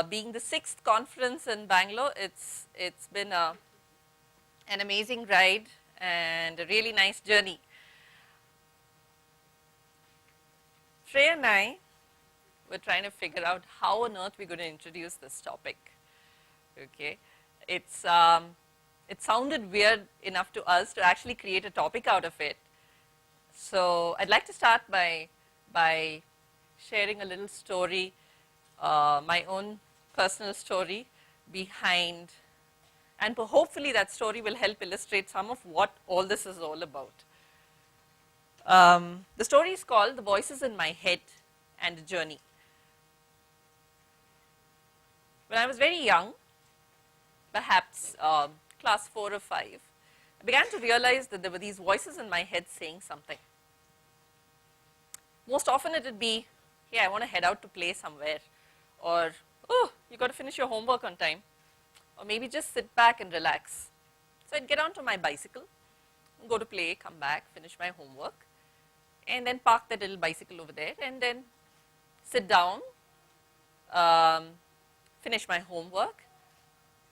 being the 6th conference in Bangalore, it's been an amazing ride and a really nice journey. Freya and I were trying to figure out how on earth we're going to introduce this topic. Okay, it sounded weird enough to us to actually create a topic out of it. So I'd like to start by sharing a little story, my own personal story behind, and hopefully that story will help illustrate some of what all this is all about. The story is called The Voices in My Head and a Journey. When I was very young, perhaps class 4 or 5, I began to realize that there were these voices in my head saying something. Most often it would be, hey, I want to head out to play somewhere, or, oh, you got to finish your homework on time, or maybe just sit back and relax. So I'd get onto my bicycle, go to play, come back, finish my homework, and then park that little bicycle over there, and then sit down, finish my homework,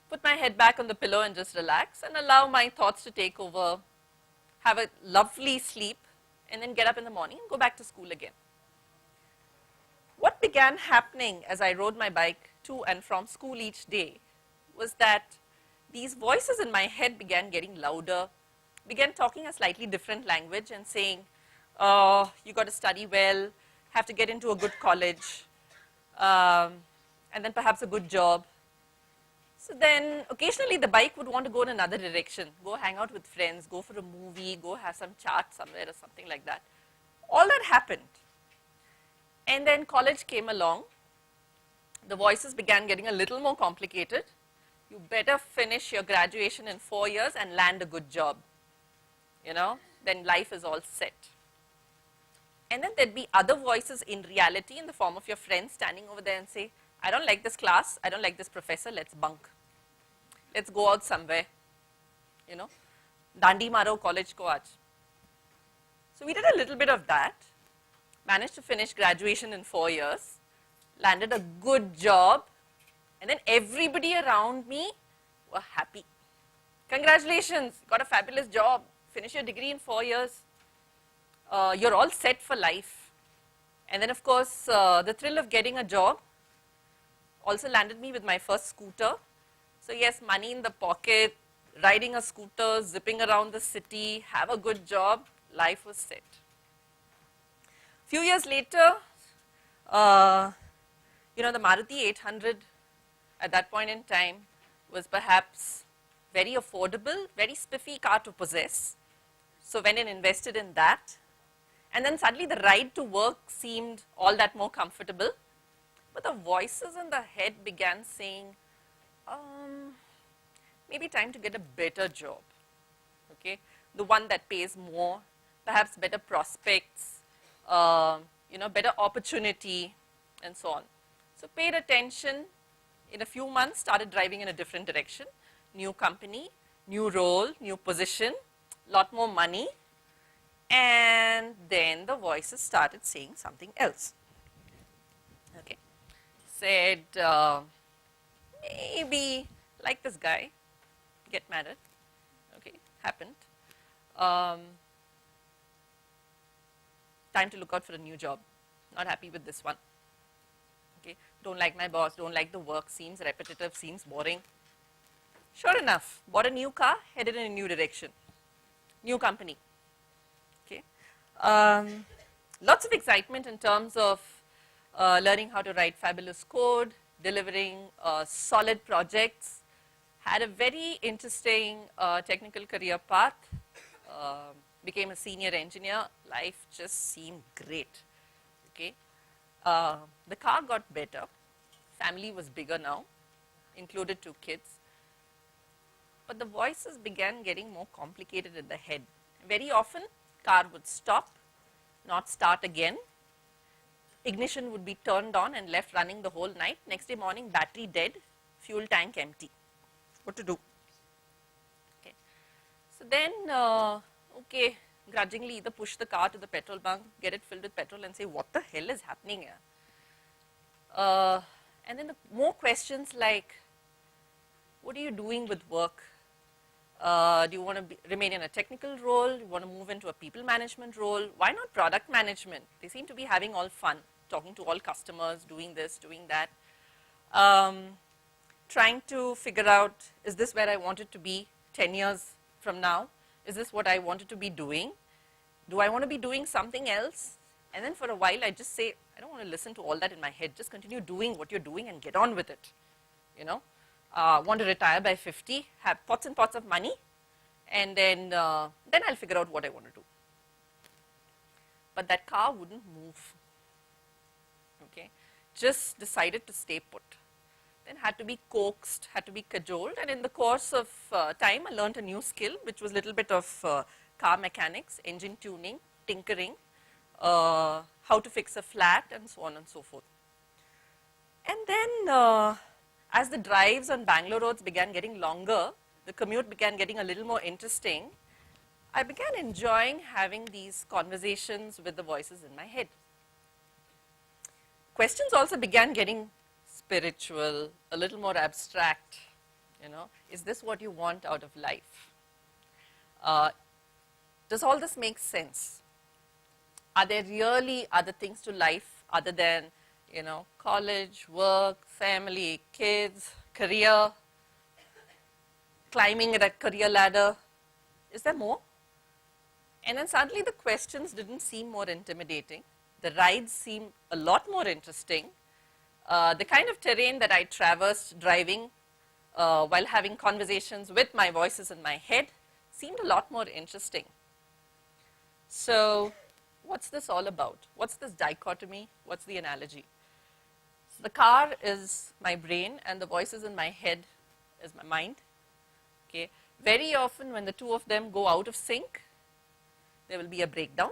put my head back on the pillow and just relax and allow my thoughts to take over, have a lovely sleep, and then get up in the morning and go back to school again. What began happening as I rode my bike to and from school each day was that these voices in my head began getting louder, began talking a slightly different language and saying, oh, you got to study well, have to get into a good college, and then perhaps a good job. So then occasionally the bike would want to go in another direction, go hang out with friends, go for a movie, go have some chat somewhere or something like that. All that happened. And then college came along. The voices began getting a little more complicated. You better finish your graduation in 4 years and land a good job. You know, then life is all set. And then there'd be other voices in reality in the form of your friends standing over there and say, I don't like this class, I don't like this professor, let's bunk. Let's go out somewhere, you know, dandi maro college ko aaj. So we did a little bit of that, managed to finish graduation in 4 years, landed a good job, and then everybody around me were happy. Congratulations, got a fabulous job, finish your degree in 4 years, you're all set for life. And then of course, the thrill of getting a job also landed me with my first scooter. So yes, money in the pocket, riding a scooter, zipping around the city, have a good job, life was set. Few years later, you know, the Maruti 800 at that point in time was perhaps very affordable, very spiffy car to possess. So went and invested in that. And then suddenly the ride to work seemed all that more comfortable. But the voices in the head began saying, maybe time to get a better job, okay? The one that pays more, perhaps better prospects, you know, better opportunity, and so on. So paid attention, in a few months started driving in a different direction, new company, new role, new position, lot more money, and then the voices started saying something else, okay? Said, maybe like this guy, get married, okay, happened. Time to look out for a new job, not happy with this one, okay, don't like my boss, don't like the work, seems repetitive, seems boring. Sure enough, bought a new car, headed in a new direction, new company, okay. Lots of excitement in terms of learning how to write fabulous code, delivering solid projects, had a very interesting technical career path, became a senior engineer, life just seemed great, okay. The car got better, family was bigger now, included 2 kids, but the voices began getting more complicated in the head. Very often, car would stop, not start again, ignition would be turned on and left running the whole night. Next day morning, battery dead, fuel tank empty. What to do? Okay. So then, okay, grudgingly either push the car to the petrol bunk, get it filled with petrol and say, what the hell is happening here? And then the more questions like, what are you doing with work? Do you want to remain in a technical role? Do you want to move into a people management role? Why not product management? They seem to be having all fun, talking to all customers, doing this, doing that. Trying to figure out, is this where I wanted to be 10 years from now? Is this what I wanted to be doing? Do I want to be doing something else? And then for a while I just say, I don't want to listen to all that in my head, just continue doing what you're doing and get on with it, you know. Want to retire by 50, have pots and pots of money, and then I'll figure out what I want to do. But that car wouldn't move, okay. Just decided to stay put. Then had to be coaxed, had to be cajoled, and in the course of time I learned a new skill, which was a little bit of car mechanics, engine tuning, tinkering, how to fix a flat, and so on and so forth. And then as the drives on Bangalore roads began getting longer, the commute began getting a little more interesting, I began enjoying having these conversations with the voices in my head. Questions also began getting spiritual, a little more abstract, you know, is this what you want out of life? Does all this make sense? Are there really other things to life other than, you know, college, work, family, kids, career, climbing at a career ladder? Is there more? And then suddenly the questions didn't seem more intimidating. The rides seemed a lot more interesting. The kind of terrain that I traversed driving while having conversations with my voices in my head seemed a lot more interesting. So what's this all about? What's this dichotomy? What's the analogy? So the car is my brain and the voices in my head is my mind. Okay. Very often when the two of them go out of sync, there will be a breakdown.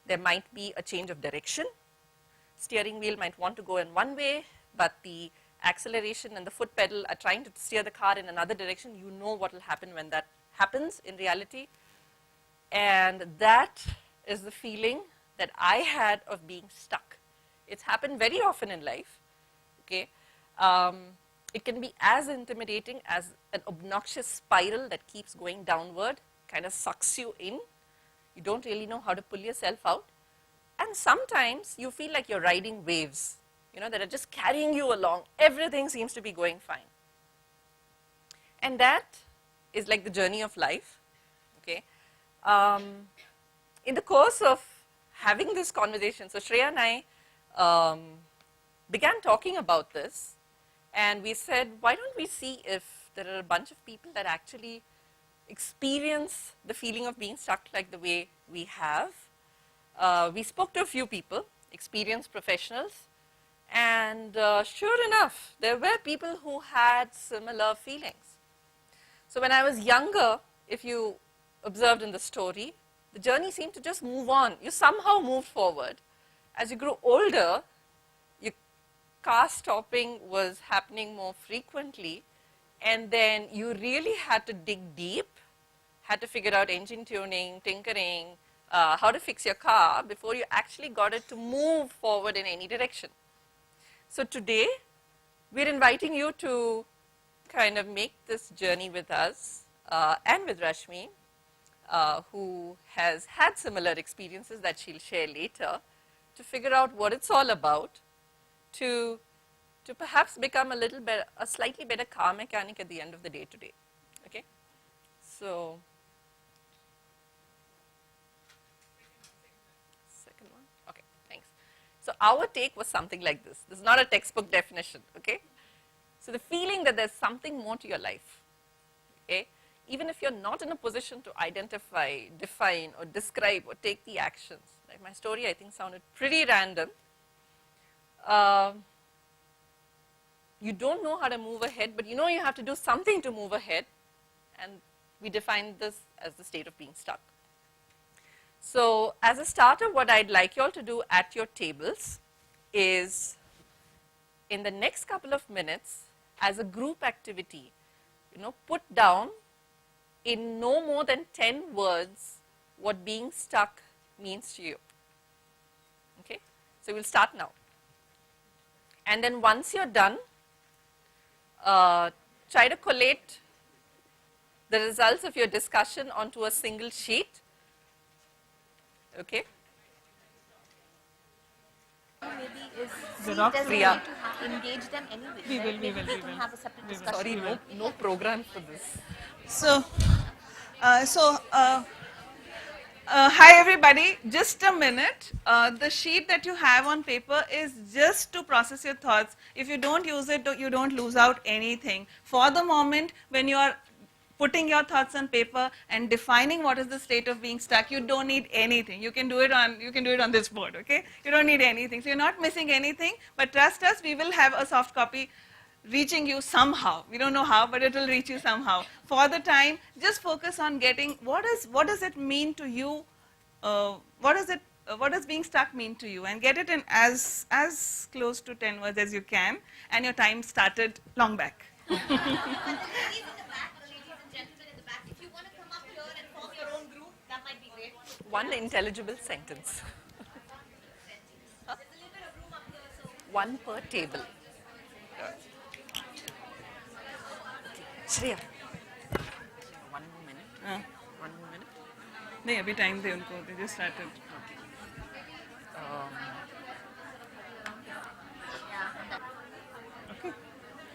There might be a change of direction. Steering wheel might want to go in one way, but the acceleration and the foot pedal are trying to steer the car in another direction. You know what will happen when that happens in reality. And that is the feeling that I had of being stuck. It's happened very often in life, okay. It can be as intimidating as an obnoxious spiral that keeps going downward, kind of sucks you in. You don't really know how to pull yourself out. And sometimes you feel like you're riding waves, you know, that are just carrying you along. Everything seems to be going fine. And that is like the journey of life, okay. In the course of having this conversation, so Shreya and I began talking about this, and we said, why don't we see if there are a bunch of people that actually experience the feeling of being stuck like the way we have. We spoke to a few people, experienced professionals, and sure enough, there were people who had similar feelings. So when I was younger, if you observed in the story, the journey seemed to just move on. You somehow moved forward. As you grew older, your car stopping was happening more frequently, and then you really had to dig deep, had to figure out engine tuning, tinkering, how to fix your car before you actually got it to move forward in any direction. So today, we're inviting you to kind of make this journey with us and with Rashmi, who has had similar experiences that she'll share later, to figure out what it's all about, to perhaps become a slightly better car mechanic at the end of the day today, okay? So, second one, okay, thanks. So our take was something like this. This is not a textbook definition, okay? So the feeling that there's something more to your life, okay? Even if you're not in a position to identify, define, or describe, or take the actions. Like my story, I think, sounded pretty random. You don't know how to move ahead, but you know you have to do something to move ahead, and we define this as the state of being stuck. So as a starter, what I'd like you all to do at your tables is, in the next couple of minutes, as a group activity, you know, put down in no more than 10 words what being stuck means to you. Okay? So we'll start now. And then once you're done, try to collate the results of your discussion onto a single sheet. Okay? Maybe is Xerox? there's a way Priya. to engage them anyway. We right? will, we Maybe will, we we can will. have a separate We will. discussion. Sorry, no program for this. So, hi everybody, just a minute. The sheet that you have on paper is just to process your thoughts. If you don't use it, you don't lose out anything. For the moment, when you are putting your thoughts on paper and defining what is the state of being stuck, you don't need anything. You can do it on this board, okay? You don't need anything. So you're not missing anything, but trust us, we will have a soft copy reaching you somehow. We don't know how, but it will reach you somehow. For the time, just focus on getting what does it mean to you? What does being stuck mean to you? And get it in as close to 10 words as you can. And your time started long back. The ladies in the back, the ladies and gentlemen in the back, if you want to come up here and form your own group, that might be great. One intelligible sentence. There's a little bit of room up here, so One per table. Shreya. One more minute. One more minute. नहीं अभी time दे उनको. They just started. Okay.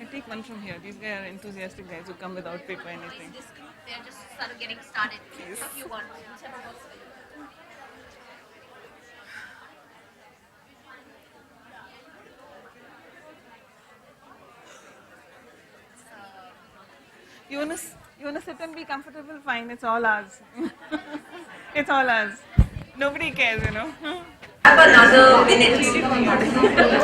I take one from here. These guys are enthusiastic guys who come without paper anything. this group, they're just sort of getting started. If you want, whichever works for you. You wanna sit and be comfortable? Fine, it's all ours. It's all ours. Nobody cares, you know. Have another minute.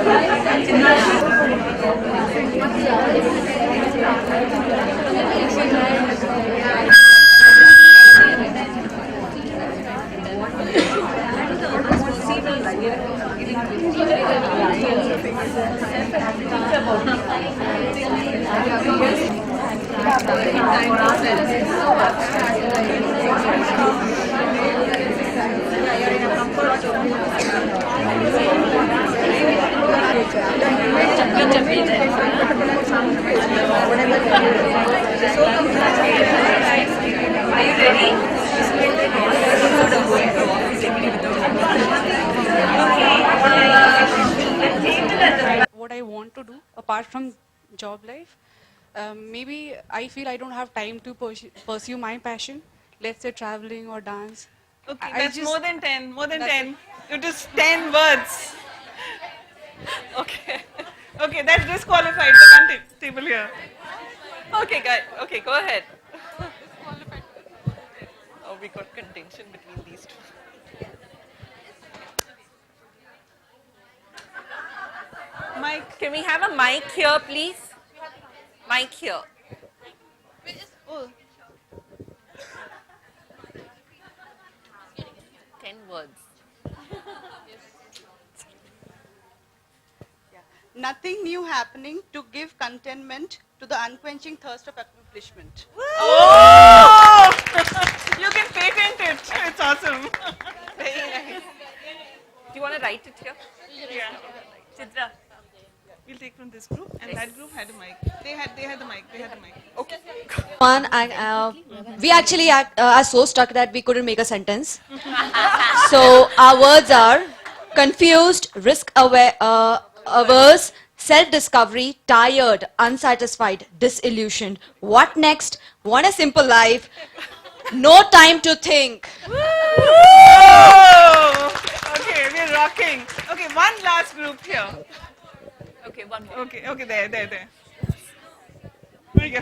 Are you ready? What I want to do apart from job life. Maybe I feel I don't have time to pursue my passion. Let's say traveling or dance. Okay, I that's just- more than 10. More than That's 10. It is 10 words. Okay. Okay, that's disqualified. The one table here. Okay, guys. Okay, go ahead. Oh, we got contention between these two. Mike. Can we have a mic here, please? Mic here. Oh, 10 words. Nothing new happening to give contentment to the unquenching thirst of accomplishment. oh! You can patent it. It's awesome. Very nice. Do you want to write it here? Yeah. Chitra. We'll take from this group, and that group had a mic. They had the mic. They had the mic. Okay. One, we actually are so stuck that we couldn't make a sentence. So our words are confused, risk aware, averse, self-discovery, tired, unsatisfied, disillusioned. What next? Want a simple life? No time to think. Oh! Okay, we're rocking. Okay, one last group here. Okay, one more. Okay, there. There you go.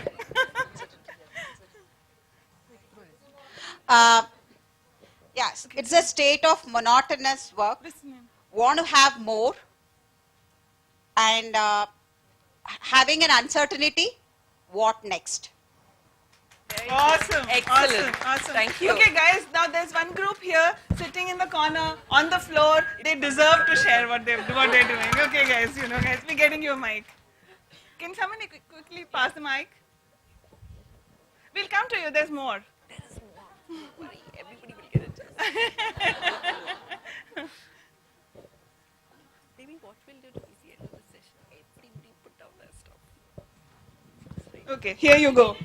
Yes, it's a state of monotonous work. Want to have more, and having an uncertainty. What next? Awesome. Excellent. Awesome. Thank you. Okay, guys, now there's one group here sitting in the corner on the floor. They deserve to share what they're doing. Okay, guys, we're getting you a mic. Can somebody quickly pass the mic? We'll come to you. There's more. There is more. Don't worry, everybody will get a chance. Maybe what we'll do is the end of the session. down there, stop. Okay, here you go.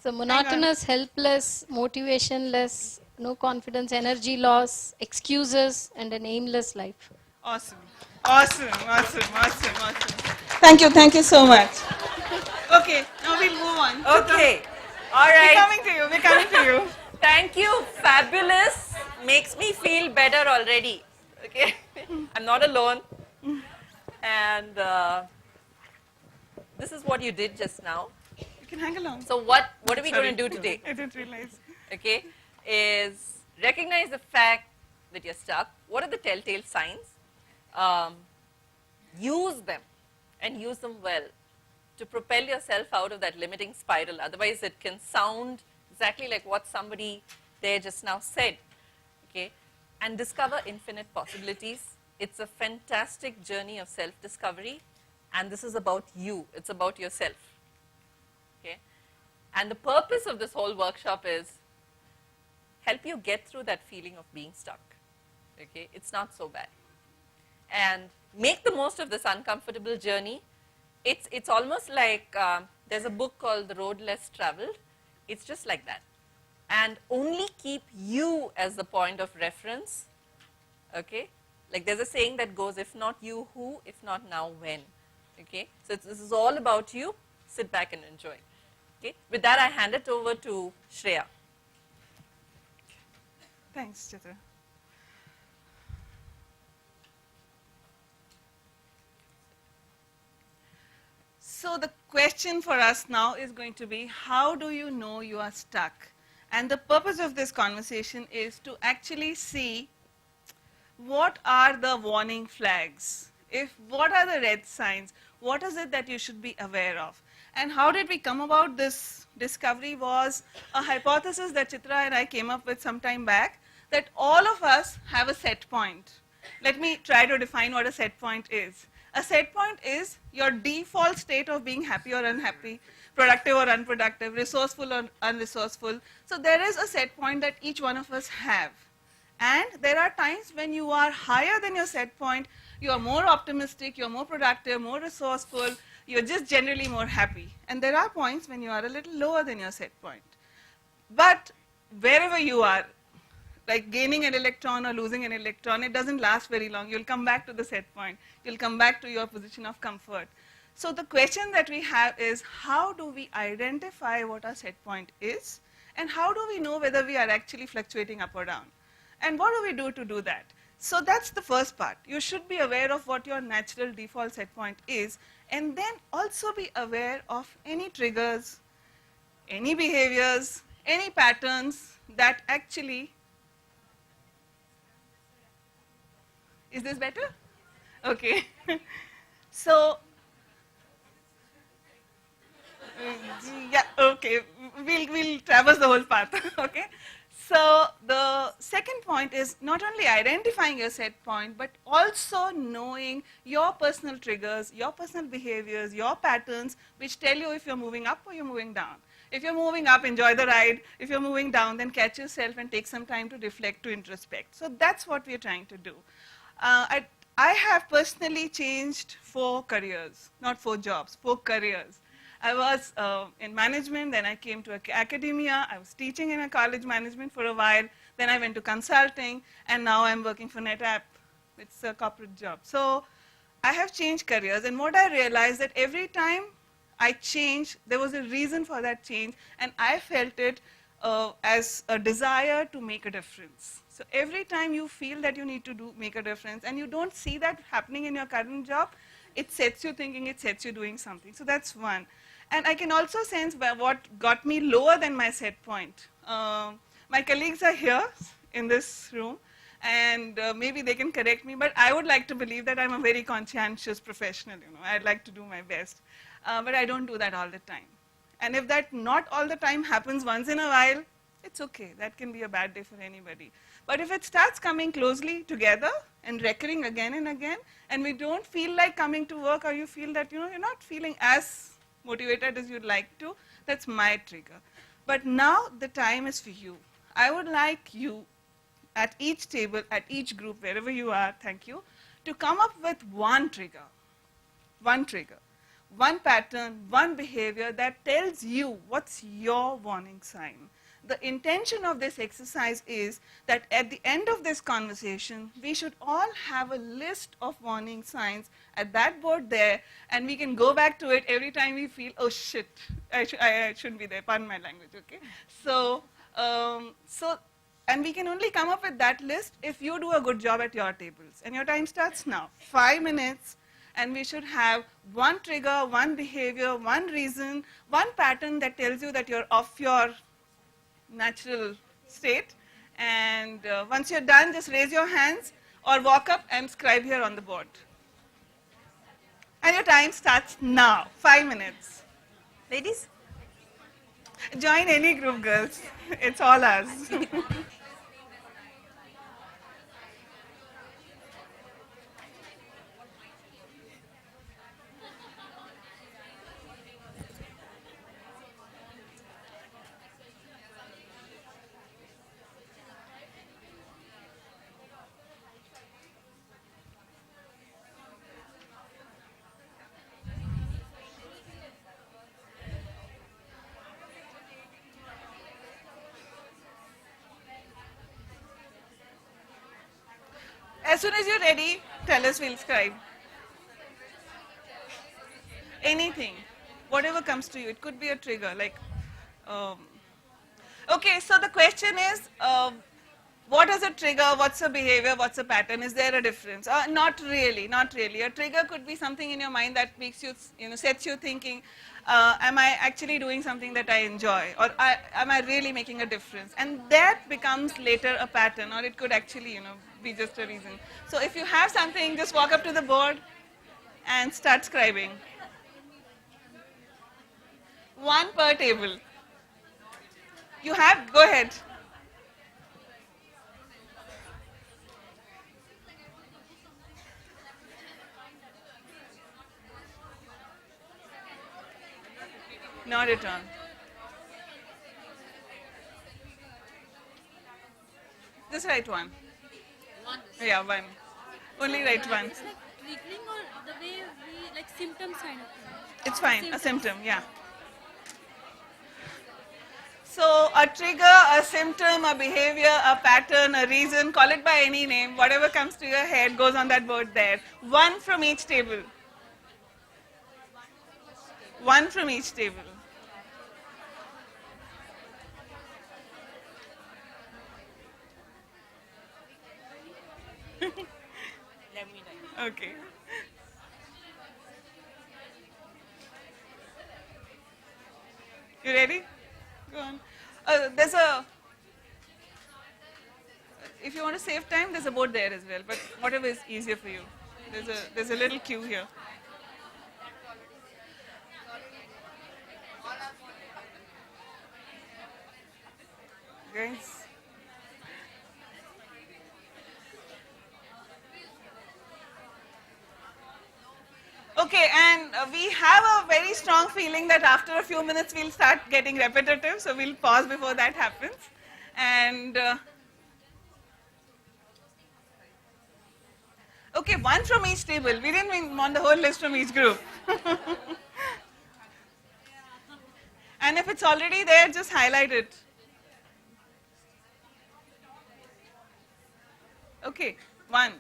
So monotonous, helpless, motivationless, no confidence, energy loss, excuses, and an aimless life. Awesome. Awesome, awesome, awesome, awesome. Thank you so much. Okay, now we'll move on. Okay, all We're right. coming to you, we're coming to you. Thank you, fabulous. Makes me feel better already. Okay, I'm not alone. And this is what you did just now. You can hang along. So what are we Sorry. going to do today? I didn't realize. Okay, is recognize the fact that you're stuck. What are the telltale signs? Use them and use them well to propel yourself out of that limiting spiral. Otherwise, it can sound exactly like what somebody there just now said. Okay, and discover infinite possibilities. It's a fantastic journey of self-discovery, and this is about you. It's about yourself. Okay, and the purpose of this whole workshop is help you get through that feeling of being stuck. Okay, it's not so bad, and make the most of this uncomfortable journey. It's almost like there's a book called The Road Less Traveled. It's just like that, and only keep you as the point of reference. Okay, like there's a saying that goes, if not you, who? If not now, when? Okay, so this is all about you. Sit back and enjoy. Okay, with that I hand it over to Shreya. Thanks, Chitra. So the question for us now is going to be, how do you know you are stuck? And the purpose of this conversation is to actually see what are the warning flags? What are the red signs? What is it that you should be aware of? And how did we come about this discovery was a hypothesis that Chitra and I came up with some time back, that all of us have a set point. Let me try to define what a set point is. A set point is your default state of being happy or unhappy, productive or unproductive, resourceful or unresourceful. So there is a set point that each one of us have. And there are times when you are higher than your set point, you are more optimistic, you're more productive, more resourceful, you're just generally more happy. And there are points when you are a little lower than your set point. But wherever you are, like gaining an electron or losing an electron, it doesn't last very long. You'll come back to the set point. You'll come back to your position of comfort. So the question that we have is, how do we identify what our set point is? And how do we know whether we are actually fluctuating up or down? And what do we do to do that? So that's the first part. You should be aware of what your natural default set point is, and then also be aware of any triggers, any behaviors, any patterns that actually... Is this better? Okay. So, yeah, okay. We'll traverse the whole path. Okay. So the second point is not only identifying your set point, but also knowing your personal triggers, your personal behaviors, your patterns, which tell you if you're moving up or you're moving down. If you're moving up, enjoy the ride. If you're moving down, then catch yourself and take some time to reflect, to introspect. So that's what we're trying to do. I have personally changed 4 careers, not 4 jobs, 4 careers. I was in management, then I came to academia, I was teaching in a college management for a while, then I went to consulting, and now I'm working for NetApp. It's a corporate job. So I have changed careers, and what I realized that every time I changed, there was a reason for that change, and I felt it as a desire to make a difference. So every time you feel that you need to make a difference, and you don't see that happening in your current job, it sets you thinking, it sets you doing something. So that's one. And I can also sense what got me lower than my set point. My colleagues are here in this room, and maybe they can correct me, but I would like to believe that I'm a very conscientious professional. I'd like to do my best. But I don't do that all the time. And if that not all the time happens once in a while, it's okay. That can be a bad day for anybody. But if it starts coming closely together and recurring again and again, and we don't feel like coming to work, or you feel that you're not feeling as motivated as you'd like to, that's my trigger. But now the time is for you. I would like you at each table, at each group, wherever you are, thank you, to come up with one trigger. one trigger, one pattern, one behavior that tells you what's your warning sign. The intention of this exercise is that at the end of this conversation, we should all have a list of warning signs at that board there, and we can go back to it every time we feel, oh shit, I shouldn't be there, pardon my language, okay? And we can only come up with that list if you do a good job at your tables. And your time starts now, 5 minutes, and we should have one trigger, one behavior, one reason, one pattern that tells you that you're off your natural state. And once you're done, just raise your hands or walk up and scribe here on the board. And your time starts now, 5 minutes. Ladies? Join any group, girls. It's all ours. As soon as you're ready, tell us, we'll scribe. Anything, whatever comes to you. It could be a trigger, like, okay, so the question is, what is a trigger, what's a behavior, what's a pattern, is there a difference? Not really, not really. A trigger could be something in your mind that makes you, sets you thinking, am I actually doing something that I enjoy, or am I really making a difference? And that becomes later a pattern, or it could actually, be just a reason. So if you have something, just walk up to the board and start scribing. One per table. You have, go ahead. Not at all. Just write one. One. Yeah, one. Only write one. It's like triggering or the way we like symptoms kind of thing. It's fine, a symptom, yeah. So a trigger, a symptom, a behavior, a pattern, a reason, call it by any name, whatever comes to your head goes on that board there. One from each table. One from each table. Okay. You ready? Go on. There's a, if you want to save time, there's a board there as well, but whatever is easier for you. There's a little queue here. Guys. Okay, and we have a very strong feeling that after a few minutes we'll start getting repetitive, so we'll pause before that happens. And okay, one from each table. We didn't want the whole list from each group. And if it's already there, just highlight it. Okay, one.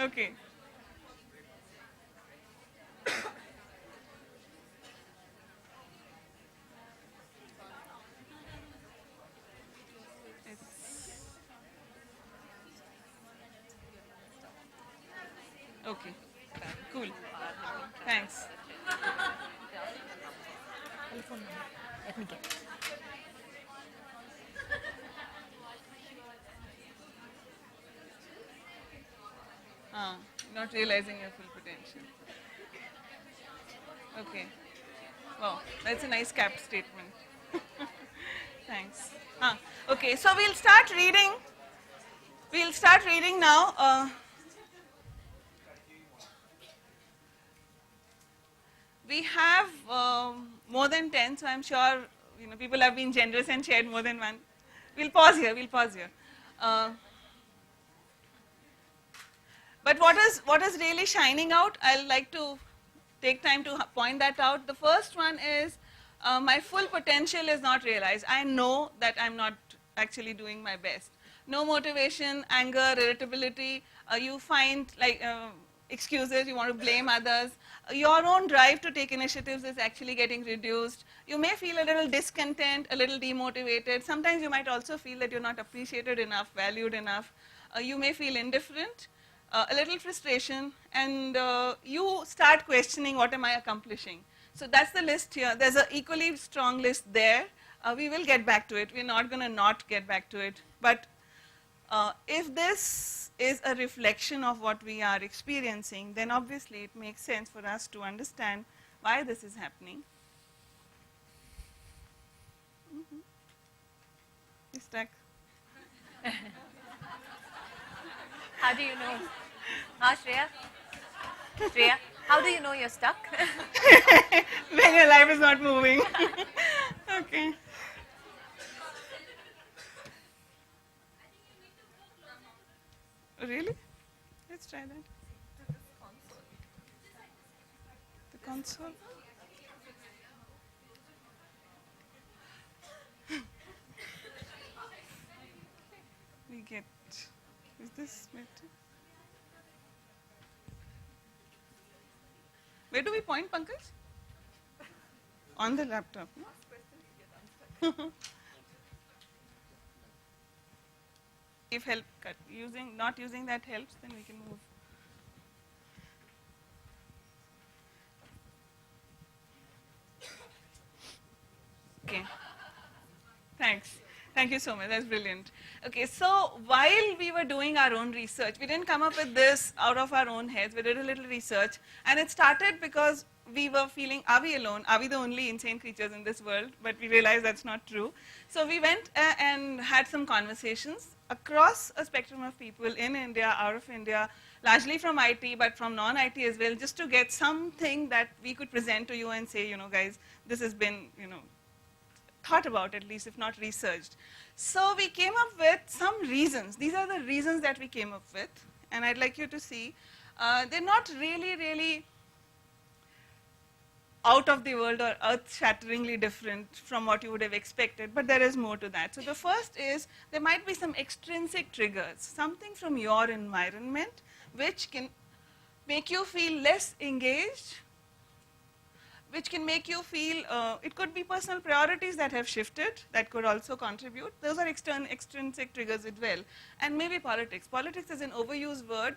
Okay. Okay. Cool. Thanks. Let me get. Not realizing your full potential. Okay. Wow, that's a nice cap statement. Thanks. Okay, so we'll start reading. We'll start reading now. We have more than 10, so I'm sure people have been generous and shared more than one. We'll pause here. But what is really shining out, I'll like to take time to point that out. The first one is my full potential is not realized. I know that I'm not actually doing my best. No motivation, anger, irritability. You find like excuses, you want to blame others. Your own drive to take initiatives is actually getting reduced. You may feel a little discontent, a little demotivated. Sometimes you might also feel that you're not appreciated enough, valued enough. You may feel indifferent, a little frustration, and you start questioning, what am I accomplishing? So that's the list here. There's an equally strong list there. We will get back to it. We're not going to not get back to it. But if this is a reflection of what we are experiencing, then obviously it makes sense for us to understand why this is happening. You're stuck. How do you know? Shreya? Shreya, how do you know you're stuck? When your life is not moving. Okay. Really? Let's try that. The console. We get, is this better? Where do we point, Pankaj? On the laptop. No? If help cut not using that helps, then we can move. Okay. Thanks. Thank you so much. That's brilliant. Okay, so while we were doing our own research, we didn't come up with this out of our own heads. We did a little research, and it started because we were feeling, are we alone? Are we the only insane creatures in this world? But we realized that's not true. So we went and had some conversations across a spectrum of people in India, out of India, largely from IT, but from non-IT as well, just to get something that we could present to you and say, you know, guys, this has been, you know, thought about at least, if not researched. So we came up with some reasons. These are the reasons that we came up with, and I'd like you to see. They're not really out of the world or earth-shatteringly different from what you would have expected, but there is more to that. So the first is, there might be some extrinsic triggers, something from your environment which can make you feel less engaged, which can make you feel, it could be personal priorities that have shifted, that could also contribute. Those are extrinsic triggers as well. And maybe politics. Politics is an overused word,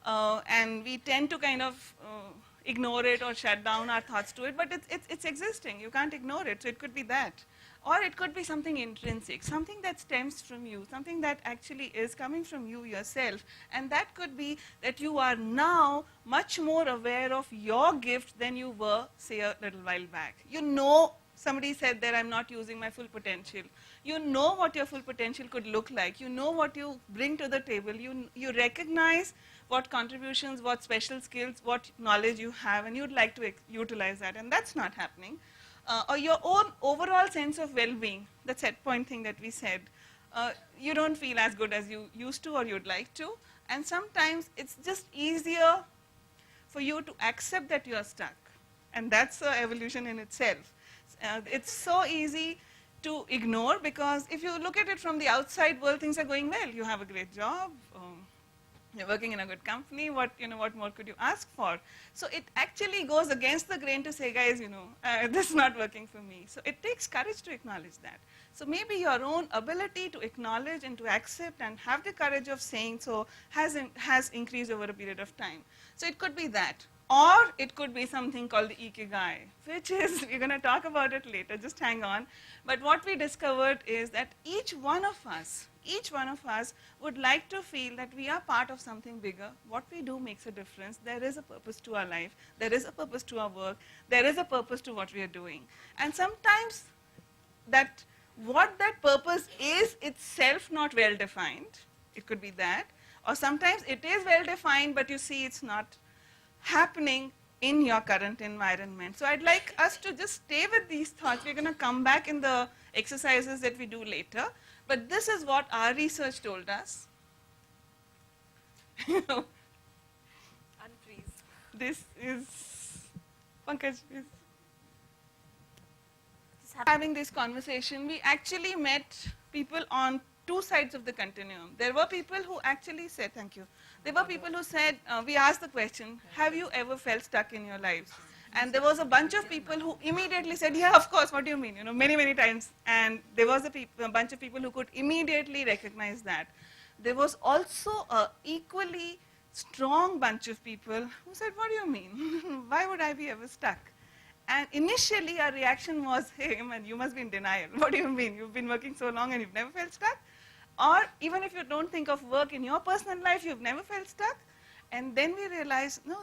and we tend to kind of ignore it or shut down our thoughts to it, but it's existing. You can't ignore it, so it could be that. Or it could be something intrinsic, something that stems from you, something that actually is coming from you yourself. And that could be that you are now much more aware of your gift than you were, say, a little while back. You know, somebody said that I'm not using my full potential. You know what your full potential could look like. You know what you bring to the table. You recognize what contributions, what special skills, what knowledge you have, and you'd like to utilize that, and that's not happening. Or your own overall sense of well-being, the set point thing that we said, you don't feel as good as you used to or you'd like to, and sometimes it's just easier for you to accept that you are stuck, and that's an evolution in itself. It's so easy to ignore, because if you look at it from the outside world, things are going well. You have a great job, you're working in a good company, what more could you ask for? So it actually goes against the grain to say, guys, this is not working for me. So it takes courage to acknowledge that. So maybe your own ability to acknowledge and to accept and have the courage of saying so has increased over a period of time. So it could be that. Or it could be something called the ikigai, which is, we're going to talk about it later, just hang on. But what we discovered is that each one of us would like to feel that we are part of something bigger. What we do makes a difference. There is a purpose to our life. There is a purpose to our work. There is a purpose to what we are doing. And sometimes what that purpose is itself not well defined. It could be that. Or sometimes it is well defined, but you see it's not happening in your current environment. So I'd like us to just stay with these thoughts. We're going to come back in the exercises that we do later. But this is what our research told us. This is Pankaj. Is having this conversation, we actually met people on two sides of the continuum. There were people who actually said, thank you. There were people who said, we asked the question, have you ever felt stuck in your lives? And there was a bunch of people who immediately said, yeah, of course, what do you mean? You know, many, many times. And there was a bunch of people who could immediately recognize that. There was also a equally strong bunch of people who said, what do you mean? Why would I be ever stuck? And initially our reaction was, hey man, you must be in denial. What do you mean? You've been working so long and you've never felt stuck? Or even if you don't think of work in your personal life, you've never felt stuck? And then we realized, no,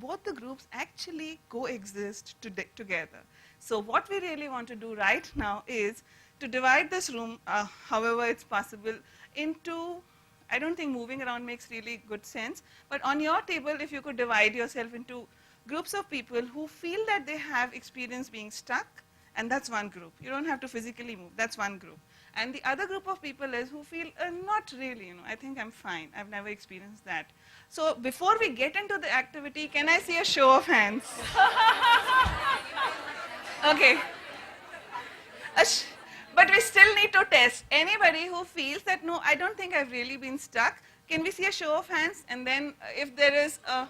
both the groups actually coexist together. So what we really want to do right now is to divide this room, however it's possible, into, I don't think moving around makes really good sense, but on your table, if you could divide yourself into groups of people who feel that they have experience being stuck, and that's one group. You don't have to physically move, that's one group. And the other group of people is who feel, not really, you know, I think I'm fine, I've never experienced that. So before we get into the activity, can I see a show of hands? Okay. But we still need to test. Anybody who feels that, no, I don't think I've really been stuck, can we see a show of hands? And then if there is a...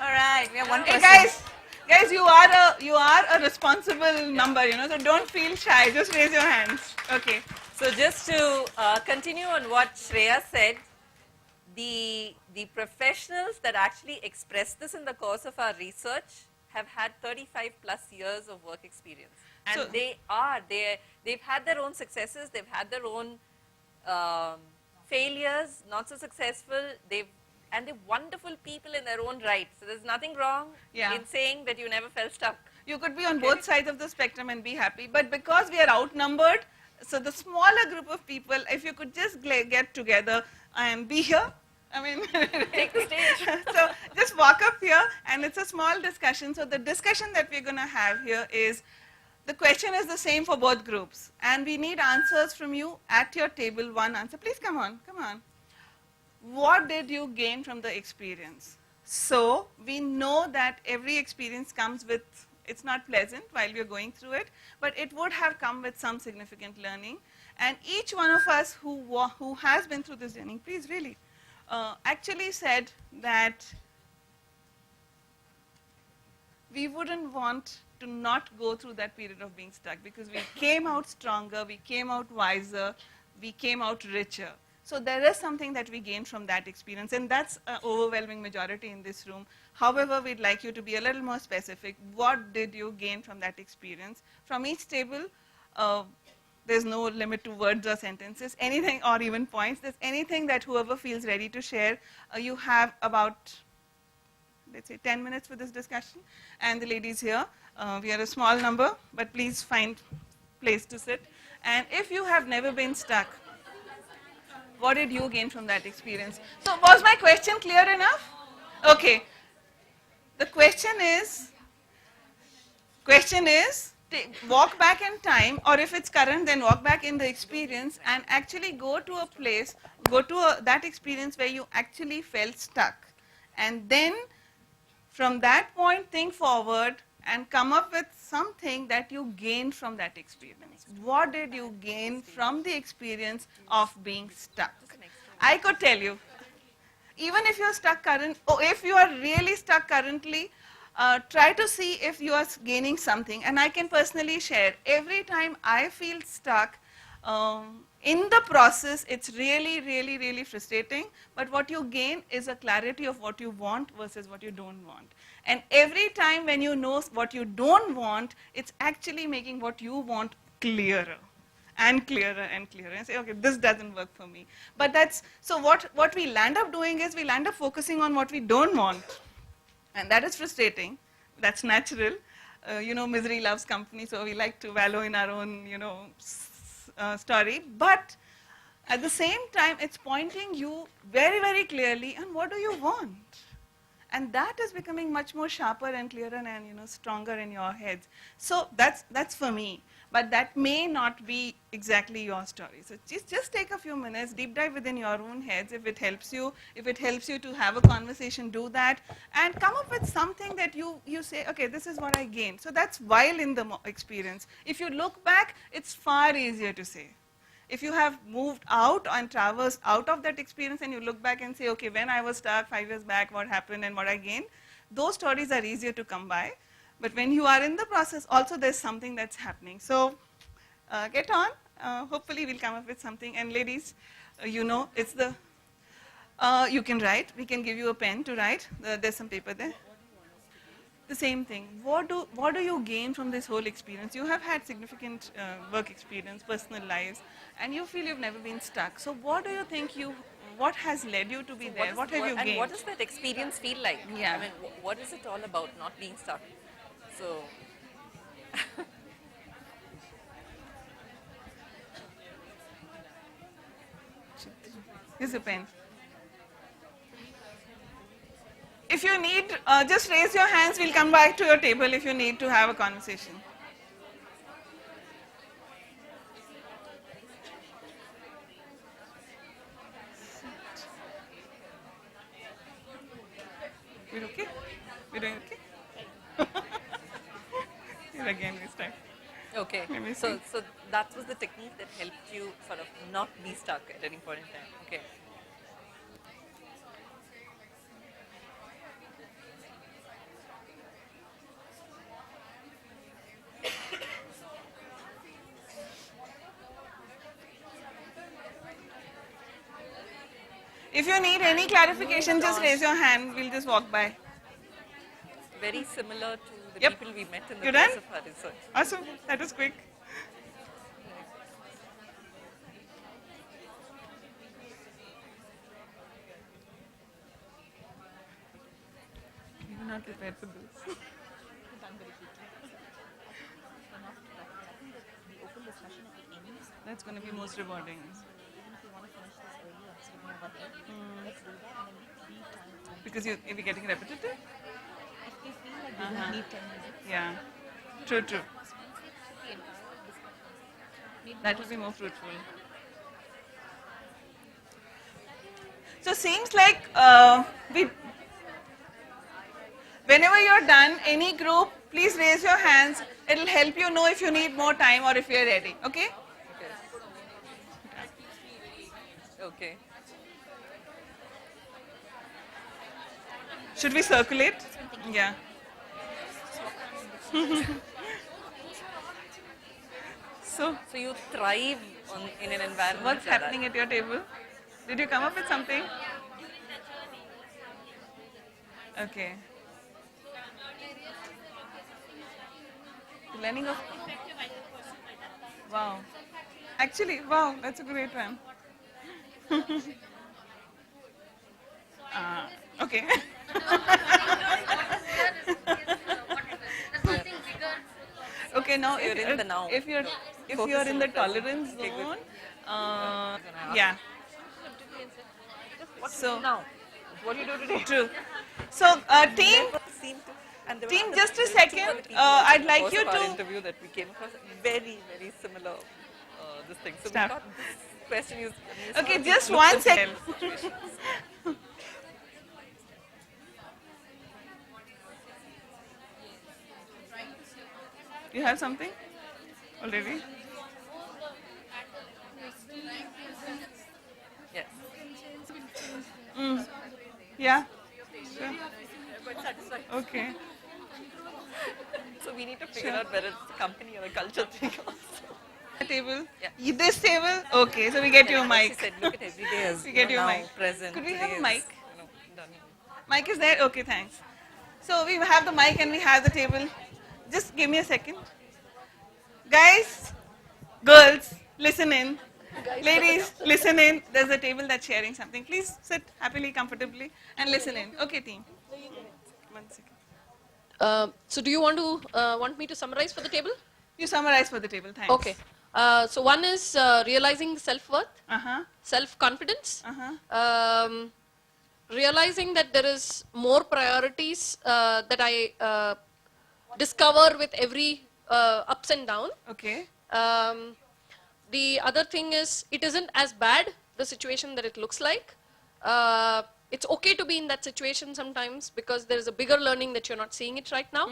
All right, we have one Hey person. guys, you are a responsible number, you know, so don't feel shy, just raise your hands. Okay. So just to continue on what Shreya said, the professionals that actually express this in the course of our research have had 35 plus years of work experience. And So- they've had their own successes, they've had their own failures, not so successful, and they're wonderful people in their own right. So there's nothing wrong Yeah. in saying that you never felt stuck. You could be on both sides of the spectrum and be happy, but because we are outnumbered, so the smaller group of people, if you could just get together and be here, I mean, Take the stage. so just walk up here, and it's a small discussion. So the discussion that we're going to have here is, the question is the same for both groups, and we need answers from you at your table. One answer, please come on, come on. What did you gain from the experience? So we know that every experience comes with, it's not pleasant while we're going through it, but it would have come with some significant learning. And each one of us who has been through this journey, please really, actually said that we wouldn't want to not go through that period of being stuck, because we came out stronger, we came out wiser, we came out richer. So there is something that we gained from that experience, and that's an overwhelming majority in this room. However, we'd like you to be a little more specific. What did you gain from that experience? From each table, there's no limit to words or sentences, anything, or even points. There's anything that whoever feels ready to share. You have about, let's say, 10 minutes for this discussion. And the ladies here, we are a small number, but please find place to sit. And if you have never been stuck, what did you gain from that experience? So was my question clear enough? Okay. The question is, walk back in time, or if it's current, then walk back in the experience and actually go to a place, that experience where you actually felt stuck. And then from that point, think forward and come up with something that you gained from that experience. What did you gain from the experience of being stuck? I could tell you, even if you're stuck if you are really stuck currently, try to see if you are gaining something. And I can personally share, every time I feel stuck, in the process, it's really, really, really frustrating. But what you gain is a clarity of what you want versus what you don't want. And every time when you know what you don't want, it's actually making what you want clearer and clearer and clearer. And say, okay, this doesn't work for me. But so what we land up doing is we land up focusing on what we don't want. And that is frustrating. That's natural. Misery loves company, so we like to wallow in our own, story. But at the same time, it's pointing you very, very clearly on what do you want. and that is becoming much more sharper and clearer and stronger in your heads. So that's for me, but that may not be exactly your story. So just take a few minutes, deep dive within your own heads. If it helps you to have a conversation, do that, and come up with something that you say, okay, this is what I gained. So that's while in the experience. If you look back, it's far easier to say. If you have moved out and traversed out of that experience and you look back and say, okay, when I was stuck 5 years back, what happened and what I gained, those stories are easier to come by. But when you are in the process, also there's something that's happening. So get on. Hopefully we'll come up with something. And ladies, it's the, you can write. We can give you a pen to write. There's some paper there. The same thing. What do you gain from this whole experience? You have had significant work experience, personal lives, and you feel you've never been stuck. So what do you think what has led you to be there? What have you gained? And what does that experience feel like? Yeah. I mean, what is it all about, not being stuck? So, here's a pen. If you need, just raise your hands. We'll come back to your table if you need to have a conversation. We're okay? We're doing okay? Here again this time. okay. Let me So see. that was the technique that helped you sort of not be stuck at any point in time. Okay. If you need any clarification, just raise your hand. We'll just walk by. Very similar to the Yep. people we met in the You course done? of our research. Awesome. That was quick. You're not prepared for this. That's going to be most rewarding. Because you'll be getting repetitive? Yeah. True. That will be more fruitful. So seems like whenever you're done, any group, please raise your hands. It'll help you know if you need more time or if you're ready. Okay? Okay. Should we circulate? Yeah. So, So you thrive in an environment. what's like happening at your table? Did you come up with something? Okay. Learning of. Wow. Actually, wow, that's a great one. Okay. Okay, now You're in the now. if you're Focus in on the the present. tolerance Okay, good. zone, yeah. What So- now? What do you do today? True. So, team, Never seem to. And there were Team, other just a people, two second, other people also I'd in the like course you of our to- interview that we came across very, very similar this thing. So Stuff. we got this question is. Okay, just 1 second. You have something already? Yes. Yeah. Sure. Okay. So we need to figure out whether it's a company or a culture thing also. Table. Yeah. This table. Okay. So we get you a Like she mic. said, look at every day as We get you a now, mic. present. Could we today have a is, mic? done. Mic is there? Okay, thanks. So we have the mic and we have the table. Just give me a second. Guys, girls, listen in. Ladies, listen in. There's a table that's sharing something. Please sit happily, comfortably, and listen in. Okay, team. 1 second. So do you want me to summarize for the table? You summarize for the table. Thanks. Okay. So one is realizing self-worth, Uh-huh. self-confidence, Uh-huh. realizing that there is more priorities that I discover with every ups and down. Okay. Um, the other thing is, it isn't as bad, the situation that it looks like. It's okay to be in that situation sometimes because there is a bigger learning that you're not seeing it right now.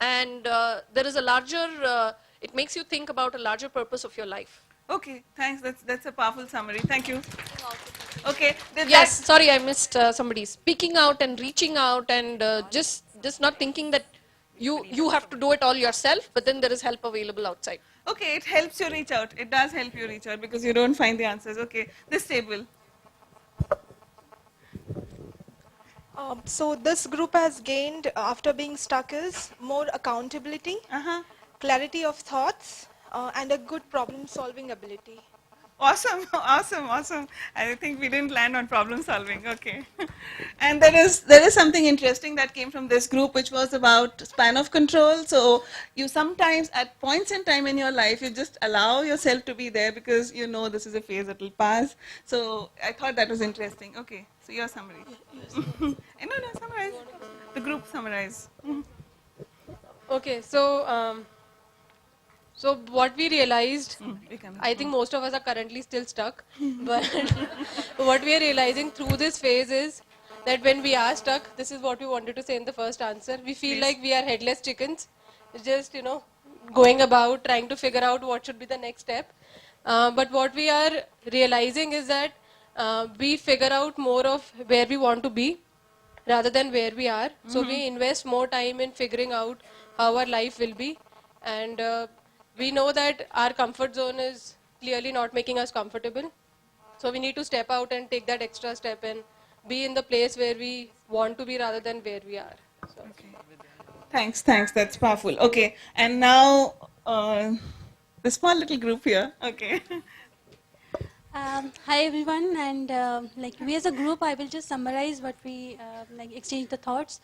And there is a larger, it makes you think about a larger purpose of your life. Okay, thanks. That's a powerful summary. Thank you. Okay. Yes, sorry, I missed somebody. Speaking out and reaching out and just not thinking that you have to do it all yourself, but then there is help available outside. Okay, it helps you reach out. It does help you reach out because you don't find the answers. Okay, this table. So this group has gained after being stuck is more accountability, clarity of thoughts, and a good problem solving ability. Awesome, awesome, awesome. I think we didn't land on problem solving. Okay. And there is something interesting that came from this group, which was about span of control. So you sometimes, at points in time in your life, you just allow yourself to be there because you know this is a phase that will pass. So I thought that was interesting. Okay. So your summary. No, summarize. The group summarize. Okay, so what we realized, I think most of us are currently still stuck, but what we are realizing through this phase is that when we are stuck, this is what we wanted to say in the first answer, we feel like we are headless chickens, just, going about trying to figure out what should be the next step. But what we are realizing is that we figure out more of where we want to be rather than where we are. So we invest more time in figuring out how our life will be. And we know that our comfort zone is clearly not making us comfortable. So we need to step out and take that extra step and be in the place where we want to be rather than where we are. So. Okay. Thanks. That's powerful. Okay. And now the small little group here. Okay. Hi everyone, and we as a group, I will just summarize what we exchange the thoughts.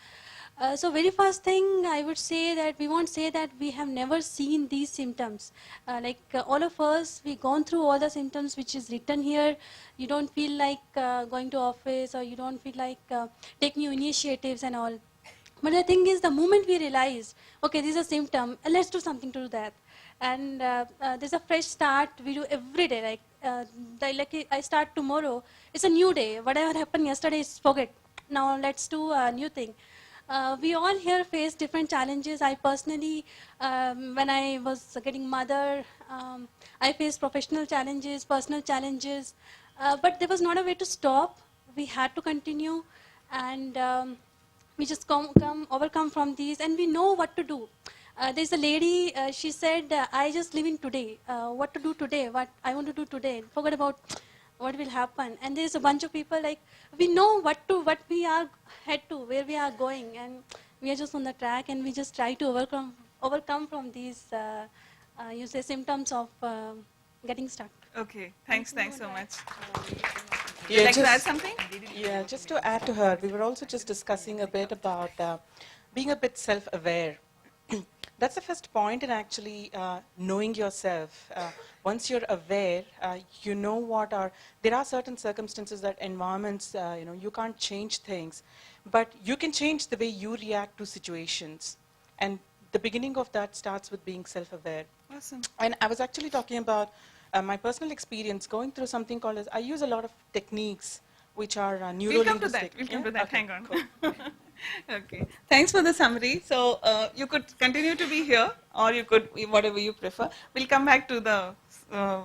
So very first thing I would say that we won't say that we have never seen these symptoms. All of us, we gone through all the symptoms which is written here. You don't feel like going to office, or you don't feel like take new initiatives and all. But the thing is, the moment we realize, okay, this is a symptom, let's do something to do that. And there's a fresh start we do every day. I start tomorrow. It's a new day. Whatever happened yesterday is forget. Now let's do a new thing. We all here face different challenges. I personally, when I was getting mother, I faced professional challenges, personal challenges, but there was not a way to stop. We had to continue, and we just overcome from these, and we know what to do. There's a lady, she said, I just live in today. What to do today, what I want to do today. Forget about what will happen. And there's a bunch of people we know what we are head to, where we are going, and we are just on the track, and we just try to overcome from these, you say, symptoms of getting stuck. Okay, thanks so much. Yeah, Would you like to add something? Yeah, just to add to her, we were also just discussing a bit about being a bit self-aware. That's the first point in actually knowing yourself. Once you're aware, you know there are certain circumstances that environments, you can't change things, but you can change the way you react to situations. And the beginning of that starts with being self-aware. Awesome. And I was actually talking about my personal experience going through something called I use a lot of techniques which are neuro-linguistic. We'll come to that. Okay, Hang on. cool. Okay. Thanks for the summary. So you could continue to be here, or you could, whatever you prefer. We'll come back to the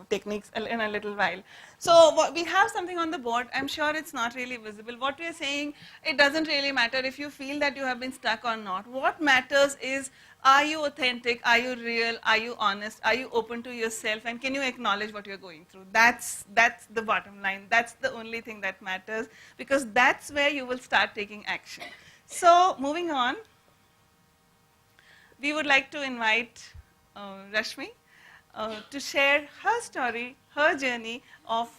techniques in a little while. So we have something on the board. I'm sure it's not really visible. What we're saying, it doesn't really matter if you feel that you have been stuck or not. What matters is, are you authentic? Are you real? Are you honest? Are you open to yourself? And can you acknowledge what you're going through? That's the bottom line. That's the only thing that matters, because that's where you will start taking action. So moving on, we would like to invite Rashmi to share her story, her journey of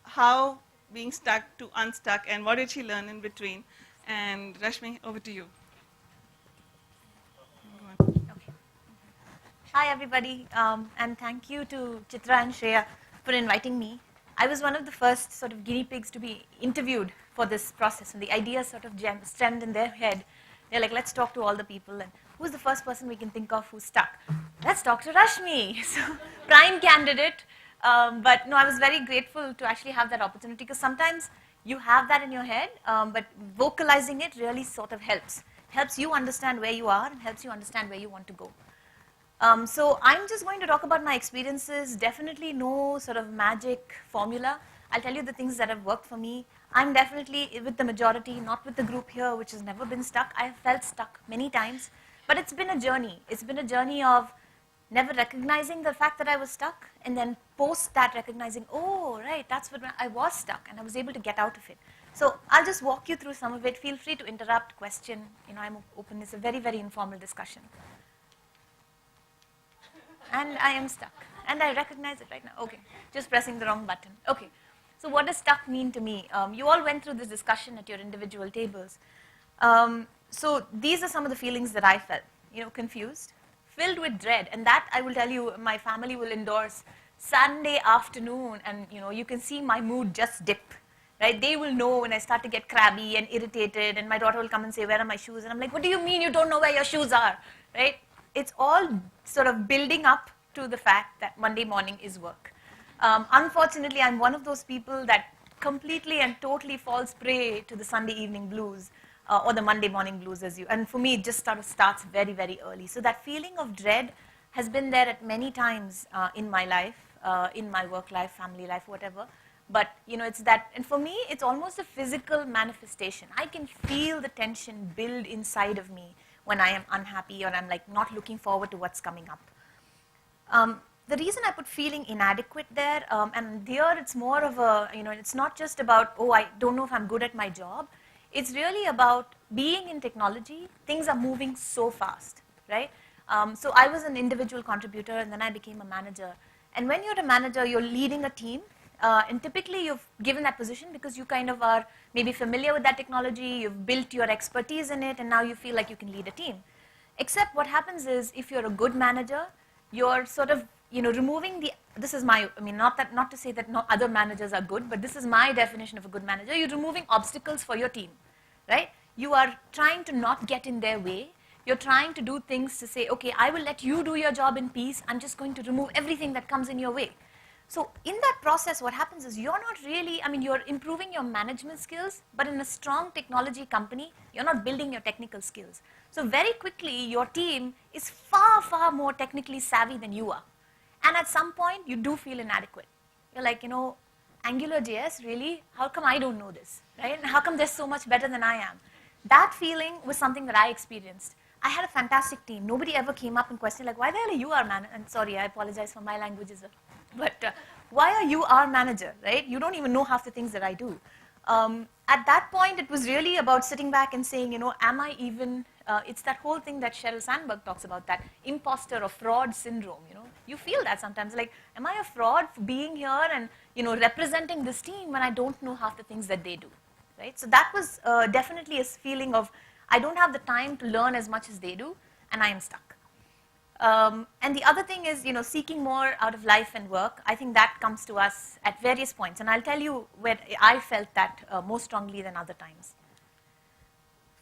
how being stuck to unstuck, and what did she learn in between. And Rashmi, over to you. Hi everybody, and thank you to Chitra and Shreya for inviting me. I was one of the first sort of guinea pigs to be interviewed for this process, and the ideas sort of stemmed in their head. They're like, let's talk to all the people, and who's the first person we can think of who's stuck? Let's talk to Rashmi. So, prime candidate. But no, I was very grateful to actually have that opportunity, because sometimes you have that in your head, but vocalizing it really sort of helps you understand where you are and helps you understand where you want to go. So I'm just going to talk about my experiences, definitely no sort of magic formula. I'll tell you the things that have worked for me. I'm definitely with the majority, not with the group here, which has never been stuck. I have felt stuck many times, but it's been a journey. It's been a journey of never recognizing the fact that I was stuck, and then post that recognizing, oh, right, that's what I was stuck, and I was able to get out of it. So I'll just walk you through some of it. Feel free to interrupt, question. I'm open. It's a very, very informal discussion. And I am stuck. And I recognize it right now. Okay, just pressing the wrong button. Okay, so what does stuck mean to me? You all went through this discussion at your individual tables. So these are some of the feelings that I felt. Confused, filled with dread. And that, I will tell you, my family will endorse. Sunday afternoon, and you can see my mood just dip. Right? They will know when I start to get crabby and irritated, and my daughter will come and say, where are my shoes? And I'm like, what do you mean you don't know where your shoes are? Right? It's all sort of building up to the fact that Monday morning is work. Unfortunately, I'm one of those people that completely and totally falls prey to the Sunday evening blues or the Monday morning blues and for me, it just sort of starts very, very early. So that feeling of dread has been there at many times in my life, in my work life, family life, whatever. But, it's that, and for me, it's almost a physical manifestation. I can feel the tension build inside of me when I am unhappy or I'm like not looking forward to what's coming up. The reason I put feeling inadequate there, and here it's more of a, it's not just about, oh, I don't know if I'm good at my job. It's really about being in technology. Things are moving so fast, right? So I was an individual contributor, and then I became a manager. And when you're a manager, you're leading a team. And typically you've given that position because you kind of are maybe familiar with that technology, you've built your expertise in it, and now you feel like you can lead a team. Except what happens is, if you're a good manager, you're sort of, removing this is my, not to say that no other managers are good, but this is my definition of a good manager. You're removing obstacles for your team, right? You are trying to not get in their way. You're trying to do things to say, okay, I will let you do your job in peace. I'm just going to remove everything that comes in your way. So in that process, what happens is you're not really, you're improving your management skills, but in a strong technology company, you're not building your technical skills. So very quickly, your team is far, far more technically savvy than you are. And at some point, you do feel inadequate. You're like, AngularJS, really? How come I don't know this, right? And how come they're so much better than I am? That feeling was something that I experienced. I had a fantastic team. Nobody ever came up and questioned, like, why the hell are you our manager? And sorry, I apologize for my language as well. But why are you our manager, right? You don't even know half the things that I do. At that point, it was really about sitting back and saying, am I even, it's that whole thing that Sheryl Sandberg talks about, that imposter or fraud syndrome, You feel that sometimes, like, am I a fraud for being here and, representing this team when I don't know half the things that they do, right? So that was definitely a feeling of, I don't have the time to learn as much as they do, and I am stuck. And the other thing is, seeking more out of life and work. I think that comes to us at various points. And I'll tell you where I felt that more strongly than other times.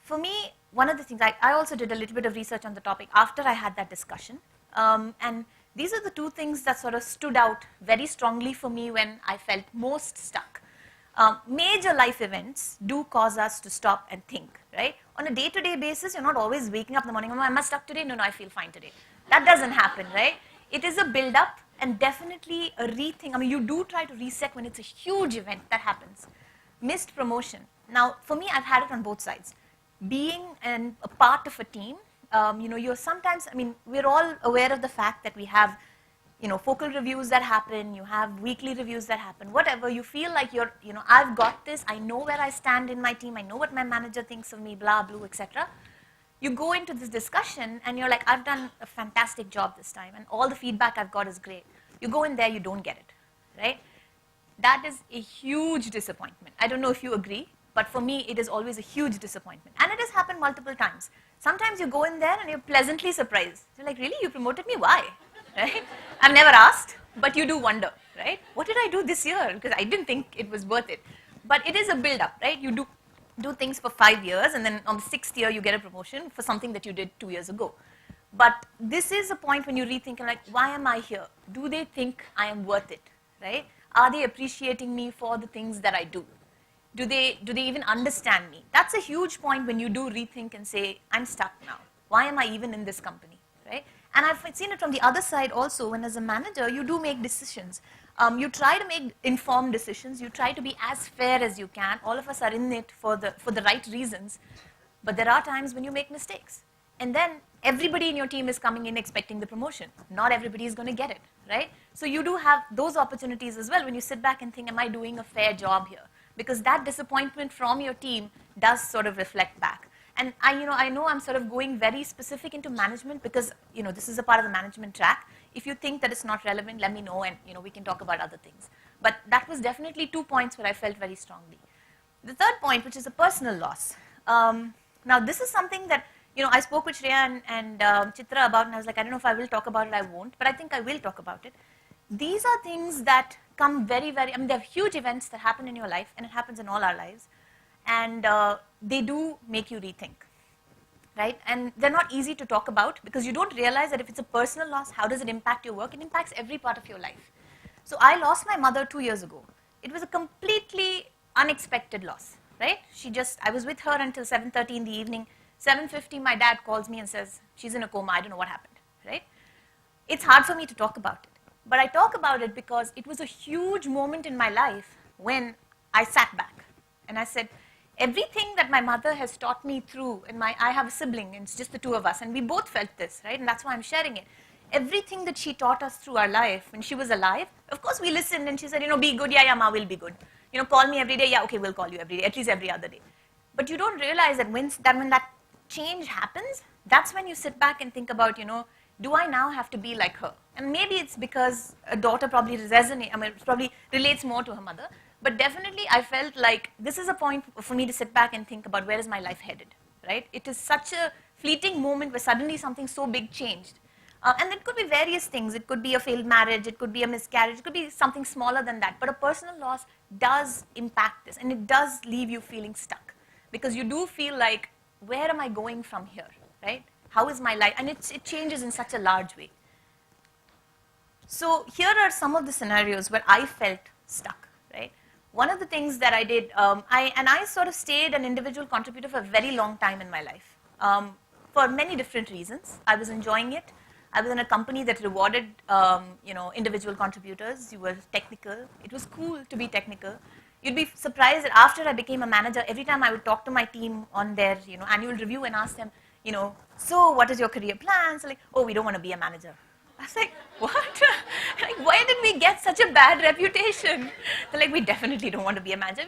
For me, one of the things, I also did a little bit of research on the topic after I had that discussion. And these are the two things that sort of stood out very strongly for me when I felt most stuck. Major life events do cause us to stop and think, right? On a day-to-day basis, you're not always waking up in the morning, am I stuck today? No, I feel fine today. That doesn't happen, right? It is a build-up and definitely a rethink. You do try to reset when it's a huge event that happens. Missed promotion. Now, for me, I've had it on both sides. Being a part of a team, you're sometimes, we're all aware of the fact that we have, focal reviews that happen, you have weekly reviews that happen, whatever, you feel like you're, I've got this, I know where I stand in my team, I know what my manager thinks of me, blah, blah, etc. You go into this discussion and you're like, I've done a fantastic job this time and all the feedback I've got is great. You go in there, you don't get it, right? That is a huge disappointment. I don't know if you agree, but for me, it is always a huge disappointment. And it has happened multiple times. Sometimes you go in there and you're pleasantly surprised. You're like, really? You promoted me? Why? Right? I've never asked, but you do wonder, right? What did I do this year? Because I didn't think it was worth it. But it is a build up, right? You do things for 5 years, and then on the 6th year you get a promotion for something that you did 2 years ago. But this is a point when you rethink, like, why am I here? Do they think I am worth it, right? Are they appreciating me for the things that I do? Do they even understand me? That's a huge point when you do rethink and say, I'm stuck now. Why am I even in this company, right? And I've seen it from the other side also, when as a manager, you do make decisions. You try to make informed decisions. You try to be as fair as you can. All of us are in it for the right reasons. But there are times when you make mistakes. And then everybody in your team is coming in expecting the promotion. Not everybody is going to get it, right? So you do have those opportunities as well when you sit back and think, am I doing a fair job here? Because that disappointment from your team does sort of reflect back. And I know I'm sort of going very specific into management because, this is a part of the management track. If you think that it's not relevant, let me know, and, we can talk about other things. But that was definitely 2 points where I felt very strongly. The third point, which is a personal loss. Now, this is something that, I spoke with Shreya and Chitra about, and I was like, I don't know if I will talk about it, I won't, but I think I will talk about it. These are things that come very, very, they're huge events that happen in your life, and it happens in all our lives, and they do make you rethink, right? And they're not easy to talk about because you don't realize that if it's a personal loss, how does it impact your work? It impacts every part of your life. So I lost my mother 2 years ago. It was a completely unexpected loss, right? I was with her until 7:30 in the evening. 7:50, my dad calls me and says, she's in a coma, I don't know what happened, right? It's hard for me to talk about it. But I talk about it because it was a huge moment in my life when I sat back and I said, everything that my mother has taught me through, and I have a sibling, and it's just the 2 of us, and we both felt this, right? And that's why I'm sharing it. Everything that she taught us through our life when she was alive, of course we listened, and she said, be good, yeah, ma, we'll be good. Call me every day, yeah, okay, we'll call you every day, at least every other day. But you don't realize that when that change happens, that's when you sit back and think about, do I now have to be like her? And maybe it's because a daughter probably probably relates more to her mother. But definitely I felt like this is a point for me to sit back and think about where is my life headed, right? It is such a fleeting moment where suddenly something so big changed. And it could be various things. It could be a failed marriage. It could be a miscarriage. It could be something smaller than that. But a personal loss does impact this. And it does leave you feeling stuck. Because you do feel like, where am I going from here, right? How is my life? And it changes in such a large way. So here are some of the scenarios where I felt stuck, right? One of the things that I did, I sort of stayed an individual contributor for a very long time in my life, for many different reasons. I was enjoying it. I was in a company that rewarded, individual contributors. You were technical. It was cool to be technical. You'd be surprised that after I became a manager, every time I would talk to my team on their, annual review and ask them, so what is your career plan? So like, oh, we don't want to be a manager. I was like, what? Like, why did we get such a bad reputation? They're like, we definitely don't want to be a manager.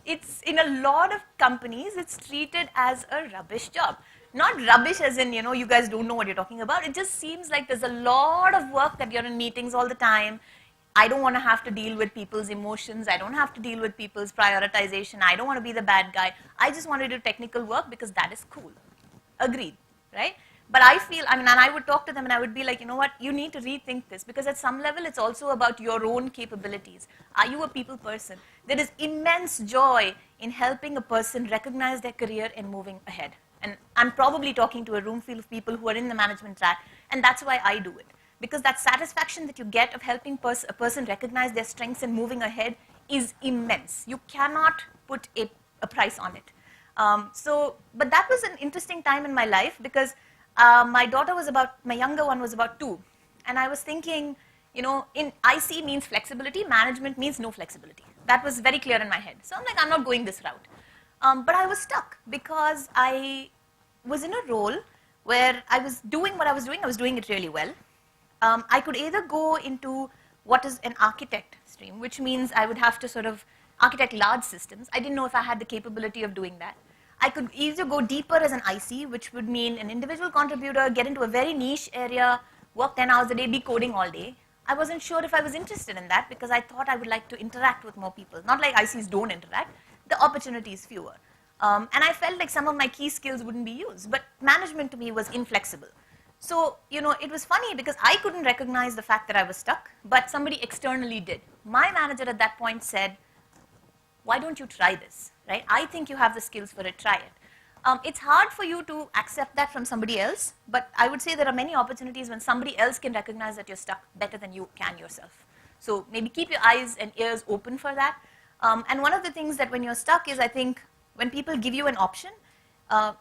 It's in a lot of companies, it's treated as a rubbish job. Not rubbish as in, you guys don't know what you're talking about. It just seems like there's a lot of work that you're in meetings all the time. I don't want to have to deal with people's emotions. I don't have to deal with people's prioritization. I don't want to be the bad guy. I just want to do technical work because that is cool. Agreed, right? But I feel, and I would talk to them and I would be like, you know what, you need to rethink this because at some level it's also about your own capabilities. Are you a people person? There is immense joy in helping a person recognize their career and moving ahead. And I'm probably talking to a room full of people who are in the management track, and that's why I do it. Because that satisfaction that you get of helping a person recognize their strengths and moving ahead is immense. You cannot put a price on it. But that was an interesting time in my life because my younger one was about 2. And I was thinking, in IC means flexibility, management means no flexibility. That was very clear in my head. So I'm like, I'm not going this route. But I was stuck because I was in a role where I was doing what I was doing it really well. I could either go into what is an architect stream, which means I would have to sort of architect large systems. I didn't know if I had the capability of doing that. I could either go deeper as an IC, which would mean an individual contributor, get into a very niche area, work 10 hours a day, be coding all day. I wasn't sure if I was interested in that because I thought I would like to interact with more people. Not like ICs don't interact, the opportunity is fewer. And I felt like some of my key skills wouldn't be used, but management to me was inflexible. So, it was funny because I couldn't recognize the fact that I was stuck, but somebody externally did. My manager at that point said, why don't you try this, right? I think you have the skills for it, try it. It's hard for you to accept that from somebody else, but I would say there are many opportunities when somebody else can recognize that you're stuck better than you can yourself. So maybe keep your eyes and ears open for that. And one of the things that when you're stuck is, I think, when people give you an option,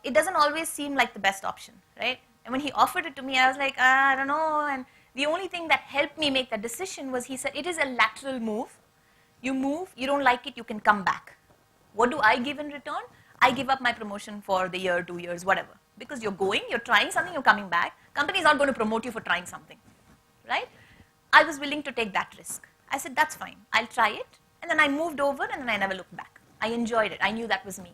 it doesn't always seem like the best option, right? And when he offered it to me, I was like, I don't know. And the only thing that helped me make that decision was he said, it is a lateral move. You move, you don't like it, you can come back. What do I give in return? I give up my promotion for the year, 2 years, whatever. Because you're going, you're trying something, you're coming back. Company is not going to promote you for trying something, right? I was willing to take that risk. I said, that's fine, I'll try it. And then I moved over and then I never looked back. I enjoyed it, I knew that was me.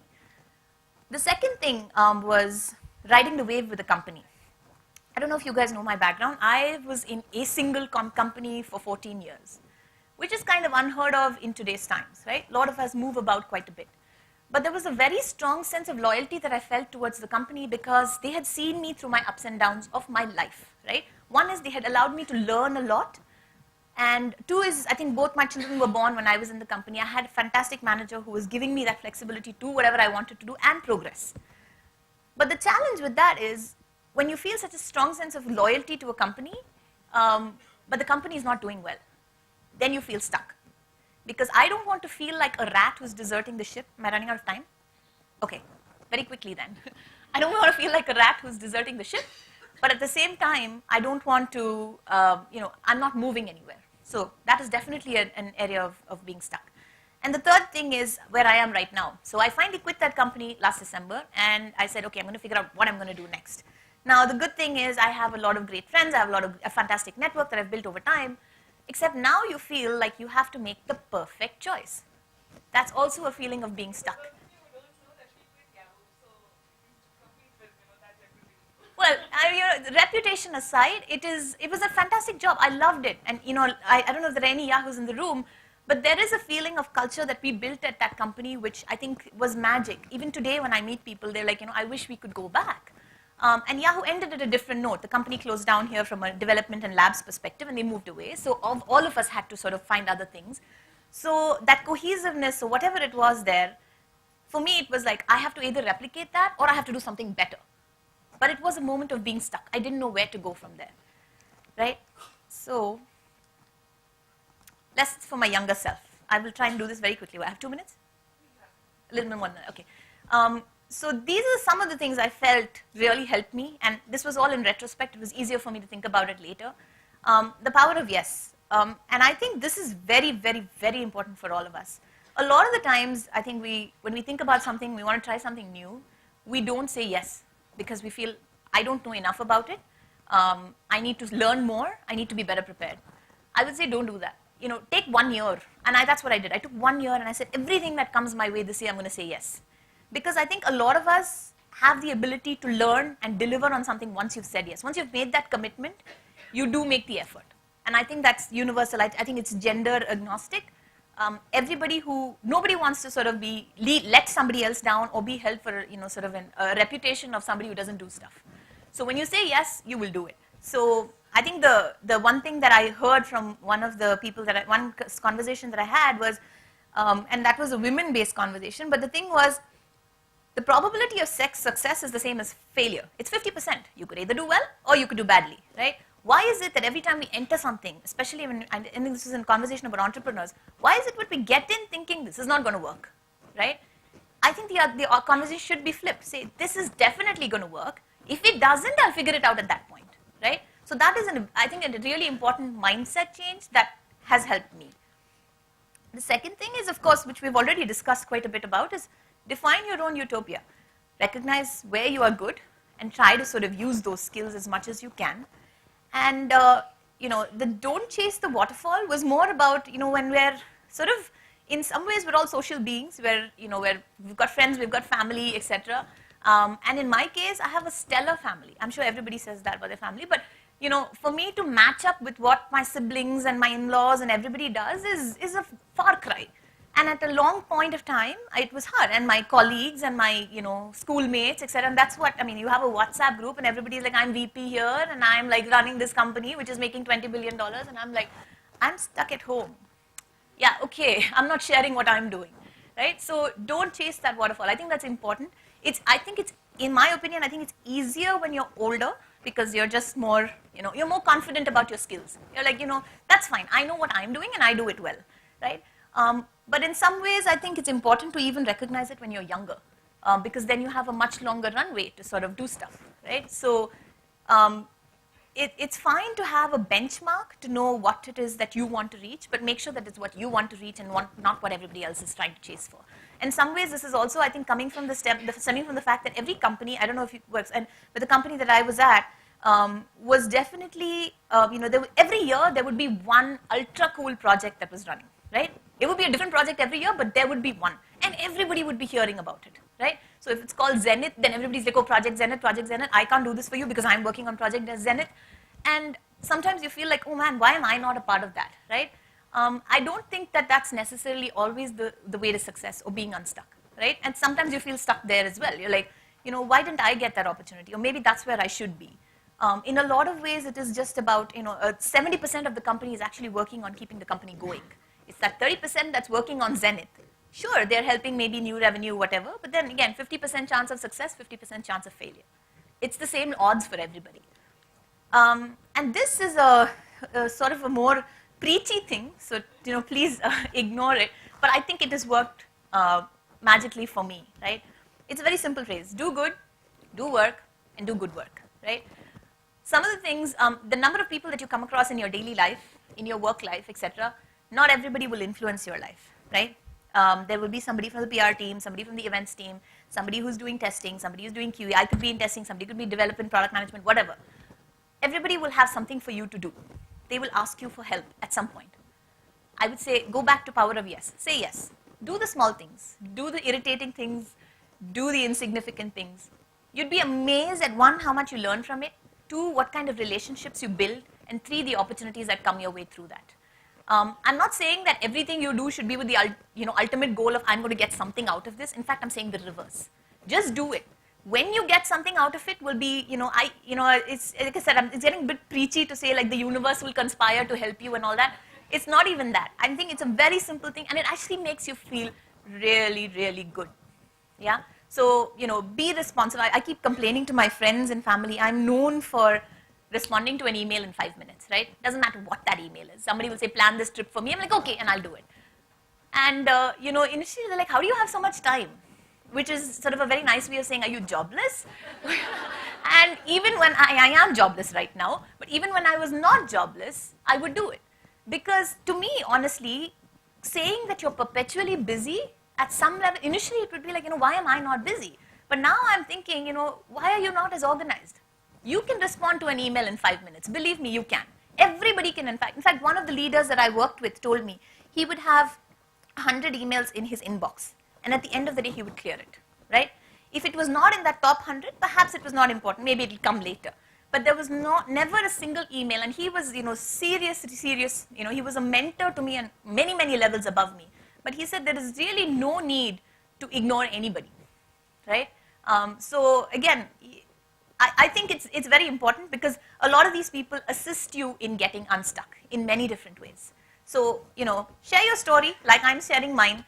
The second thing was riding the wave with the company. I don't know if you guys know my background. I was in a single company for 14 years, which is kind of unheard of in today's times, right? A lot of us move about quite a bit. But there was a very strong sense of loyalty that I felt towards the company because they had seen me through my ups and downs of my life, right? One is they had allowed me to learn a lot. And two is, I think both my children were born when I was in the company. I had a fantastic manager who was giving me that flexibility to do whatever I wanted to do and progress. But the challenge with that is when you feel such a strong sense of loyalty to a company, but the company is not doing well, then you feel stuck. Because I don't want to feel like a rat who's deserting the ship. Am I running out of time? Okay, very quickly then. I don't want to feel like a rat who's deserting the ship, but at the same time, I don't want to, I'm not moving anywhere. So that is definitely an area of being stuck. And the third thing is where I am right now. So I finally quit that company last December, and I said, okay, I'm going to figure out what I'm going to do next. Now, the good thing is I have a lot of great friends. I have a fantastic network that I've built over time. Except now you feel like you have to make the perfect choice. That's also a feeling of being stuck. Well, reputation aside, it was a fantastic job. I loved it. And I don't know if there are any Yahoos in the room, but there is a feeling of culture that we built at that company, which I think was magic. Even today when I meet people, they're like, I wish we could go back. And Yahoo ended at a different note. The company closed down here from a development and labs perspective, and they moved away. So all of us had to sort of find other things. So that cohesiveness or whatever it was there, for me it was like, I have to either replicate that or I have to do something better. But it was a moment of being stuck. I didn't know where to go from there, right? So lessons for my younger self. I will try and do this very quickly. I have 2 minutes? A little bit more than that, okay. So these are some of the things I felt really helped me, and this was all in retrospect. It was easier for me to think about it later. The power of yes. And I think this is very, very, very important for all of us. A lot of the times, I think when we think about something, we want to try something new, we don't say yes because we feel, I don't know enough about it. I need to learn more. I need to be better prepared. I would say don't do that. Take 1 year, and that's what I did. I took 1 year and I said, everything that comes my way this year, I'm going to say yes. Because I think a lot of us have the ability to learn and deliver on something once you've said yes. Once you've made that commitment, you do make the effort. And I think that's universal. I think it's gender agnostic. Nobody wants to sort of let somebody else down or be held for, sort of a reputation of somebody who doesn't do stuff. So when you say yes, you will do it. So I think the one thing that I heard from one of the people one conversation that I had was, and that was a women-based conversation, but the thing was, the probability of success is the same as failure. It's 50%. You could either do well or you could do badly, right? Why is it that every time we enter something, especially when, I think this is a conversation about entrepreneurs, why is it that we get in thinking this is not going to work, right? I think the conversation should be flipped. Say, this is definitely going to work. If it doesn't, I'll figure it out at that point, right? So that is, I think, a really important mindset change that has helped me. The second thing is, of course, which we've already discussed quite a bit about, is define your own utopia. Recognize where you are good and try to sort of use those skills as much as you can. And, the don't chase the waterfall was more about, when we're sort of, in some ways, we're all social beings, where we've got friends, we've got family, etc. And in my case, I have a stellar family. I'm sure everybody says that about their family, but for me to match up with what my siblings and my in-laws and everybody does is a far cry. And at a long point of time, it was hard. And my colleagues and my, schoolmates, etc. And that's what, you have a WhatsApp group and everybody's like, I'm VP here and I'm like running this company which is making $20 billion. And I'm like, I'm stuck at home. Yeah, okay, I'm not sharing what I'm doing. right? So don't chase that waterfall. I think that's important. In my opinion, I think it's easier when you're older because you're just more, you're more confident about your skills. You're like, that's fine. I know what I'm doing and I do it well, right? But in some ways, I think it's important to even recognize it when you're younger because then you have a much longer runway to sort of do stuff, right? So it's fine to have a benchmark to know what it is that you want to reach, but make sure that it's what you want to reach and not what everybody else is trying to chase for. In some ways, this is also, I think, coming from stemming from the fact that every company, I don't know if it works, but the company that I was at was definitely, every year there would be one ultra cool project that was running, right? It would be a different project every year, but there would be one, and everybody would be hearing about it, right? So if it's called Zenith, then everybody's like, oh, Project Zenith, I can't do this for you because I'm working on Project Zenith. And sometimes you feel like, oh man, why am I not a part of that, right? I don't think that that's necessarily always the way to success or being unstuck, right? And sometimes you feel stuck there as well. You're like, why didn't I get that opportunity? Or maybe that's where I should be. In a lot of ways, it is just about, 70% of the company is actually working on keeping the company going. It's that 30% that's working on Zenith. Sure, they're helping maybe new revenue, whatever, but then again, 50% chance of success, 50% chance of failure. It's the same odds for everybody. And this is a sort of a more preachy thing, so please ignore it, but I think it has worked magically for me, right? It's a very simple phrase: do good, do work, and do good work, right? Some of the things, the number of people that you come across in your daily life, in your work life, etc., not everybody will influence your life, right? There will be somebody from the PR team, somebody from the events team, somebody who's doing testing, somebody who's doing QA. I could be in testing, somebody could be development, product management, whatever. Everybody will have something for you to do. They will ask you for help at some point. I would say, go back to power of yes. Say yes. Do the small things. Do the irritating things. Do the insignificant things. You'd be amazed at one, how much you learn from it, two, what kind of relationships you build, and three, the opportunities that come your way through that. I'm not saying that everything you do should be with the ultimate goal of I'm going to get something out of this. In fact, I'm saying the reverse. Just do it. When you get something out of it will be, it's like I said, it's getting a bit preachy to say like the universe will conspire to help you and all that. It's not even that. I think it's a very simple thing and it actually makes you feel really, really good. Yeah. So, be responsive. I keep complaining to my friends and family. I'm known for responding to an email in 5 minutes, right? Doesn't matter what that email is. Somebody will say, plan this trip for me. I'm like, okay, and I'll do it. And, initially they're like, how do you have so much time? Which is sort of a very nice way of saying, are you jobless? And even when I am jobless right now, but even when I was not jobless, I would do it. Because to me, honestly, saying that you're perpetually busy, at some level, initially it would be like, why am I not busy? But now I'm thinking, why are you not as organized? You can respond to an email in 5 minutes. Believe me, you can. Everybody can, in fact, one of the leaders that I worked with told me he would have 100 emails in his inbox. And at the end of the day, he would clear it, right? If it was not in that top 100, perhaps it was not important. Maybe it'll come later. But there was never a single email. And he was, serious. He was a mentor to me and many, many levels above me. But he said there is really no need to ignore anybody, right? So again, I think it's very important because a lot of these people assist you in getting unstuck in many different ways. So, share your story like I'm sharing mine.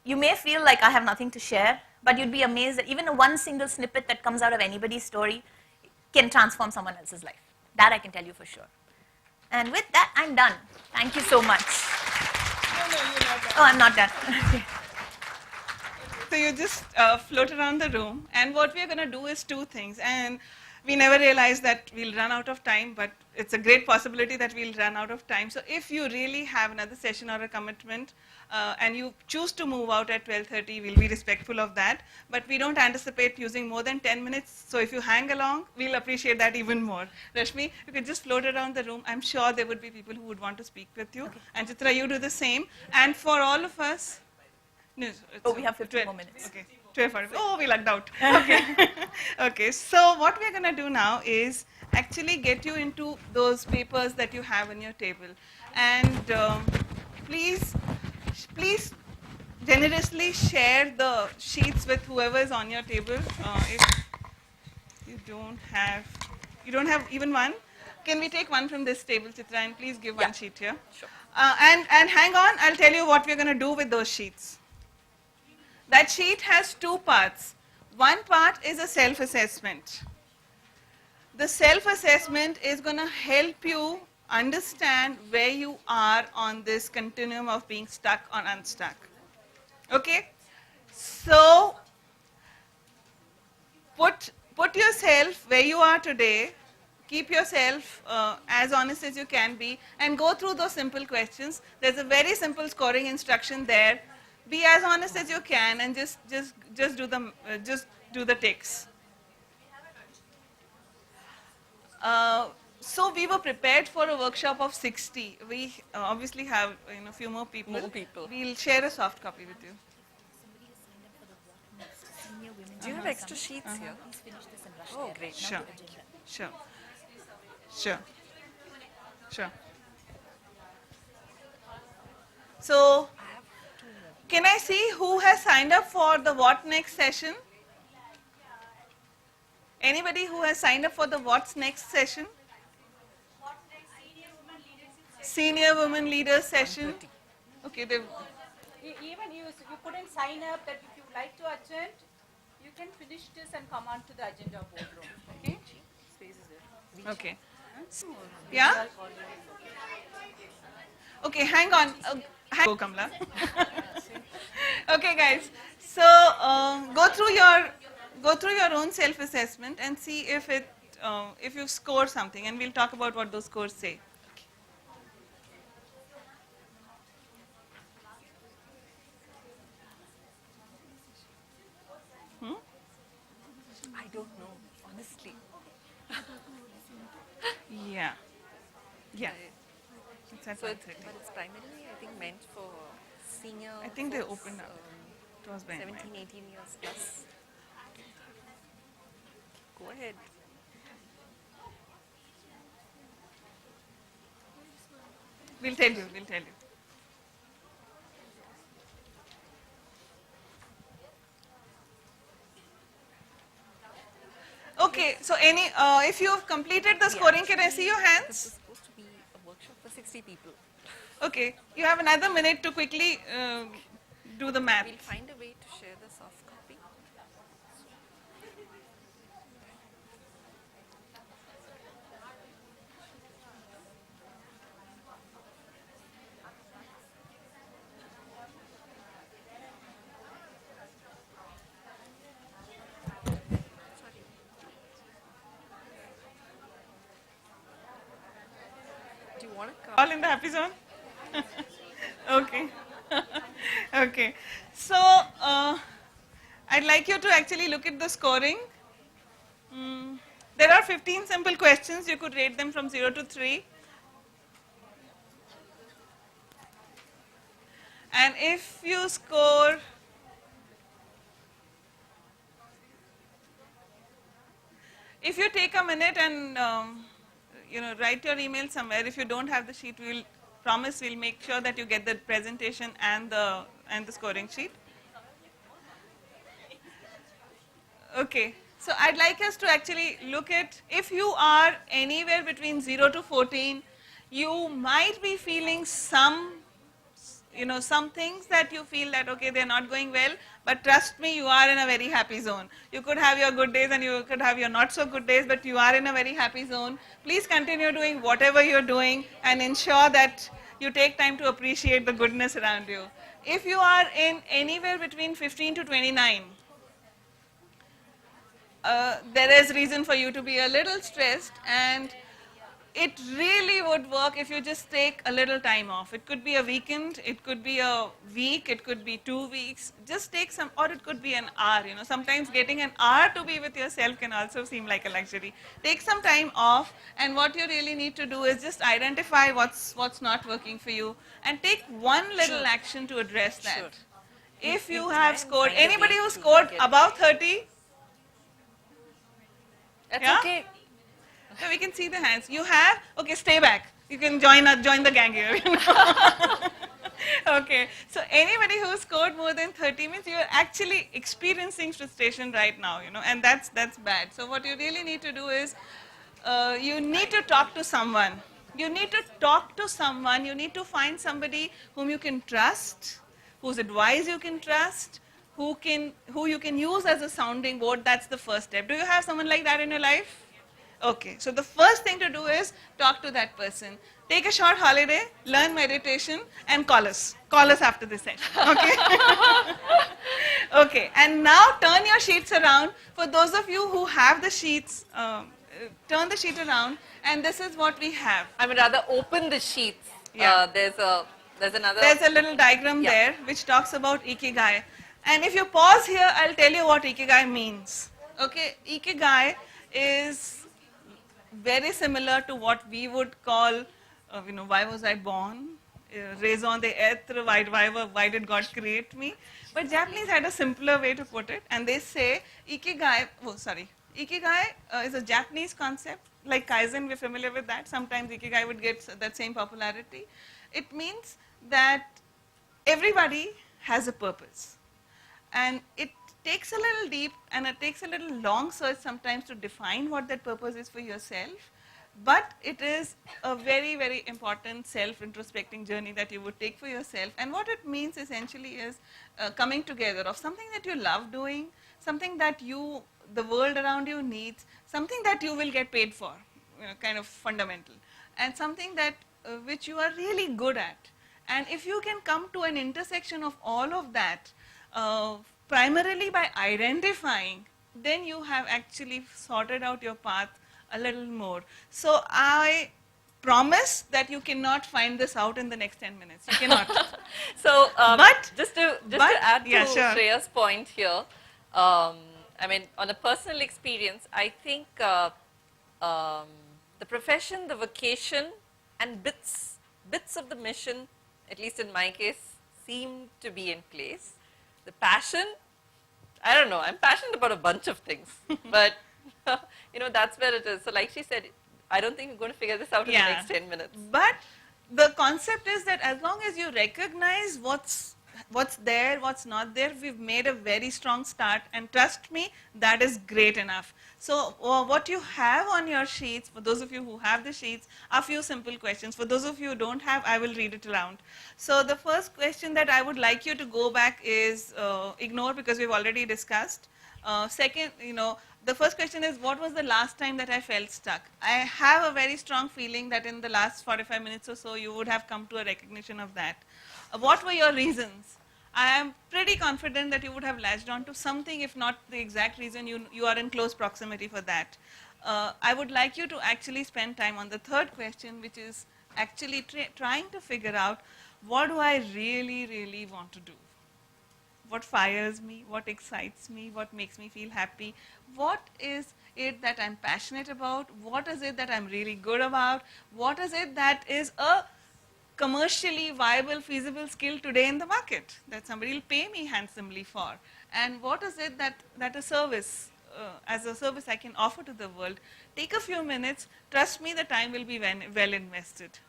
You may feel like I have nothing to share, but you'd be amazed that even one single snippet that comes out of anybody's story can transform someone else's life. That I can tell you for sure. And with that, I'm done. Thank you so much. No, you're not done. Oh, I'm not done. Okay. So you just float around the room, and what we're going to do is two things. And we never realize that we'll run out of time, but it's a great possibility that we'll run out of time. So if you really have another session or a commitment, and you choose to move out at 12:30, we'll be respectful of that. But we don't anticipate using more than 10 minutes. So if you hang along, we'll appreciate that even more. Rashmi, you could just float around the room. I'm sure there would be people who would want to speak with you. Okay. And Chitra, you do the same. And for all of us, no, we have 15 more minutes. Okay. 12:45. Oh, we lucked out. Okay. Okay. So what we're going to do now is actually get you into those papers that you have on your table, and please generously share the sheets with whoever is on your table. If you don't have even one, can we take one from this table, Chitra, and please give one sheet here? Sure. And hang on, I'll tell you what we're going to do with those sheets. That sheet has two parts. One part is a self-assessment. The self-assessment is going to help you understand where you are on this continuum of being stuck or unstuck. Okay? So, put yourself where you are today, keep yourself as honest as you can be, and go through those simple questions. There's a very simple scoring instruction there. Be as honest as you can and just do the ticks. So we were prepared for a workshop of 60. We obviously have a few more people. We'll share a soft copy with you. Do you have extra sheets here? Oh, great. Sure. Sure. Sure. Sure. So, can I see who has signed up for the What Next session? Anybody who has signed up for the What's Next session? Senior Women Leaders session. Okay, Even you couldn't sign up, that if you like to attend, you can finish this and come on to the agenda boardroom. Okay? Okay. Yeah? Okay, hang on. Go, Kamla. Okay, guys. So go through your own self-assessment and see if you score something, and we'll talk about what those scores say. I don't know, honestly. Yeah. Yeah. So but it's primarily, I think, meant for senior. I think they folks, opened up. It was by 17, 18 years plus. Go ahead. We'll tell you. Okay, so if you have completed the scoring, can I see your hands? This is supposed to be a workshop for 60 people. Okay, you have another minute to quickly do the math. We'll find a way to share the soft copy. Do you want to come? All in the happy zone? Okay. Okay. So, I'd like you to actually look at the scoring. There are 15 simple questions. You could rate them from 0 to 3. And if you score if you take a minute and write your email somewhere. If you don't have the sheet, we'll make sure that you get the presentation and the scoring sheet. Okay, so I'd like us to actually look at, if you are anywhere between 0 to 14, you might be feeling some things that you feel that, okay, they're not going well, but trust me, you are in a very happy zone. You could have your good days and you could have your not so good days, but you are in a very happy zone. Please continue doing whatever you're doing and ensure that you take time to appreciate the goodness around you. If you are in anywhere between 15 to 29, there is reason for you to be a little stressed, and it really would work if you just take a little time off. It could be a weekend, it could be a week, it could be 2 weeks. Just take some, or it could be an hour. Sometimes getting an hour to be with yourself can also seem like a luxury. Take some time off, and what you really need to do is just identify what's not working for you, and take one little action to address that. Sure. If you have scored, anybody who scored above 30? That's Yeah? okay. So we can see the hands. You have? Okay, stay back. You can join the gang here. Okay, so anybody who scored more than 30 means you are actually experiencing frustration right now, and that's bad. So what you really need to do is, you need to talk to someone. You need to find somebody whom you can trust, whose advice you can trust, who you can use as a sounding board, that's the first step. Do you have someone like that in your life? Okay, so the first thing to do is talk to that person. Take a short holiday, learn meditation, and call us. Call us after this session, okay? Okay, and now turn your sheets around. For those of you who have the sheets, turn the sheet around, and this is what we have. I would rather open the sheets. Yeah. There's another. There's a little diagram there which talks about Ikigai. And if you pause here, I'll tell you what Ikigai means. Okay, Ikigai is very similar to what we would call, why was I born? Raison d'etre, why did God create me? But Japanese had a simpler way to put it, and they say Ikigai is a Japanese concept, like Kaizen, we're familiar with that. Sometimes Ikigai would get that same popularity. It means that everybody has a purpose, and it takes a little deep and it takes a little long search sometimes to define what that purpose is for yourself, but it is a very, very important self-introspecting journey that you would take for yourself. And what it means essentially is coming together of something that you love doing, something that the world around you needs, something that you will get paid for, kind of fundamental, and something that which you are really good at. And if you can come to an intersection of all of that, primarily by identifying, then you have actually sorted out your path a little more. So I promise that you cannot find this out in the next 10 minutes. You cannot. So, but just to add to yeah, sure. Shreya's point here, I mean, on a personal experience, I think the profession, the vocation, and bits of the mission, at least in my case, seem to be in place. The passion, I don't know, I'm passionate about a bunch of things, but that's where it is. So like she said, I don't think we're going to figure this out in the next 10 minutes. But the concept is that as long as you recognize what's there, what's not there, we've made a very strong start, and trust me, that is great enough. So what you have on your sheets, for those of you who have the sheets, are a few simple questions. For those of you who don't have, I will read it aloud. So the first question that I would like you to go back is ignore, because we've already discussed. Second, the first question is, what was the last time that I felt stuck? I have a very strong feeling that in the last 45 minutes or so, you would have come to a recognition of that. What were your reasons? I am pretty confident that you would have latched on to something, if not the exact reason, you are in close proximity for that. I would like you to actually spend time on the third question, which is actually trying to figure out, what do I really, really want to do? What fires me? What excites me? What makes me feel happy? What is it that I'm passionate about? What is it that I'm really good about? What is it that is a commercially viable, feasible skill today in the market that somebody will pay me handsomely for? And what is it that a service, as a service I can offer to the world? Take a few minutes. Trust me, the time will be well invested.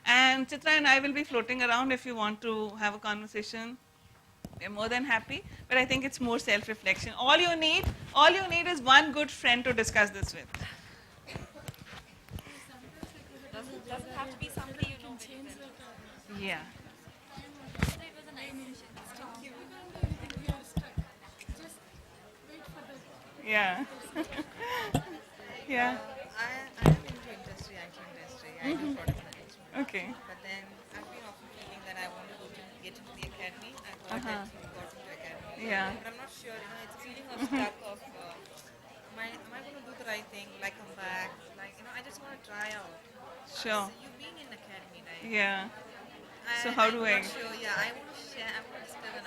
And Chitra and I will be floating around if you want to have a conversation. We're more than happy, but I think it's more self-reflection. All you need is one good friend to discuss this with. Doesn't have to be somebody you know very well. Yeah. Yeah. Yeah. I am into industry, IT industry. I do product management. Okay. But then I've been often feeling that I want to get into the academy. I got into academy. Yeah. But I'm not sure. It's a feeling of stuck of, am I going to do the right thing? Will I come back? I just want to try out. Sure. So you've been in academy, right? Yeah. So how do I? I'm not sure. Yeah, I want to share. I want to discuss and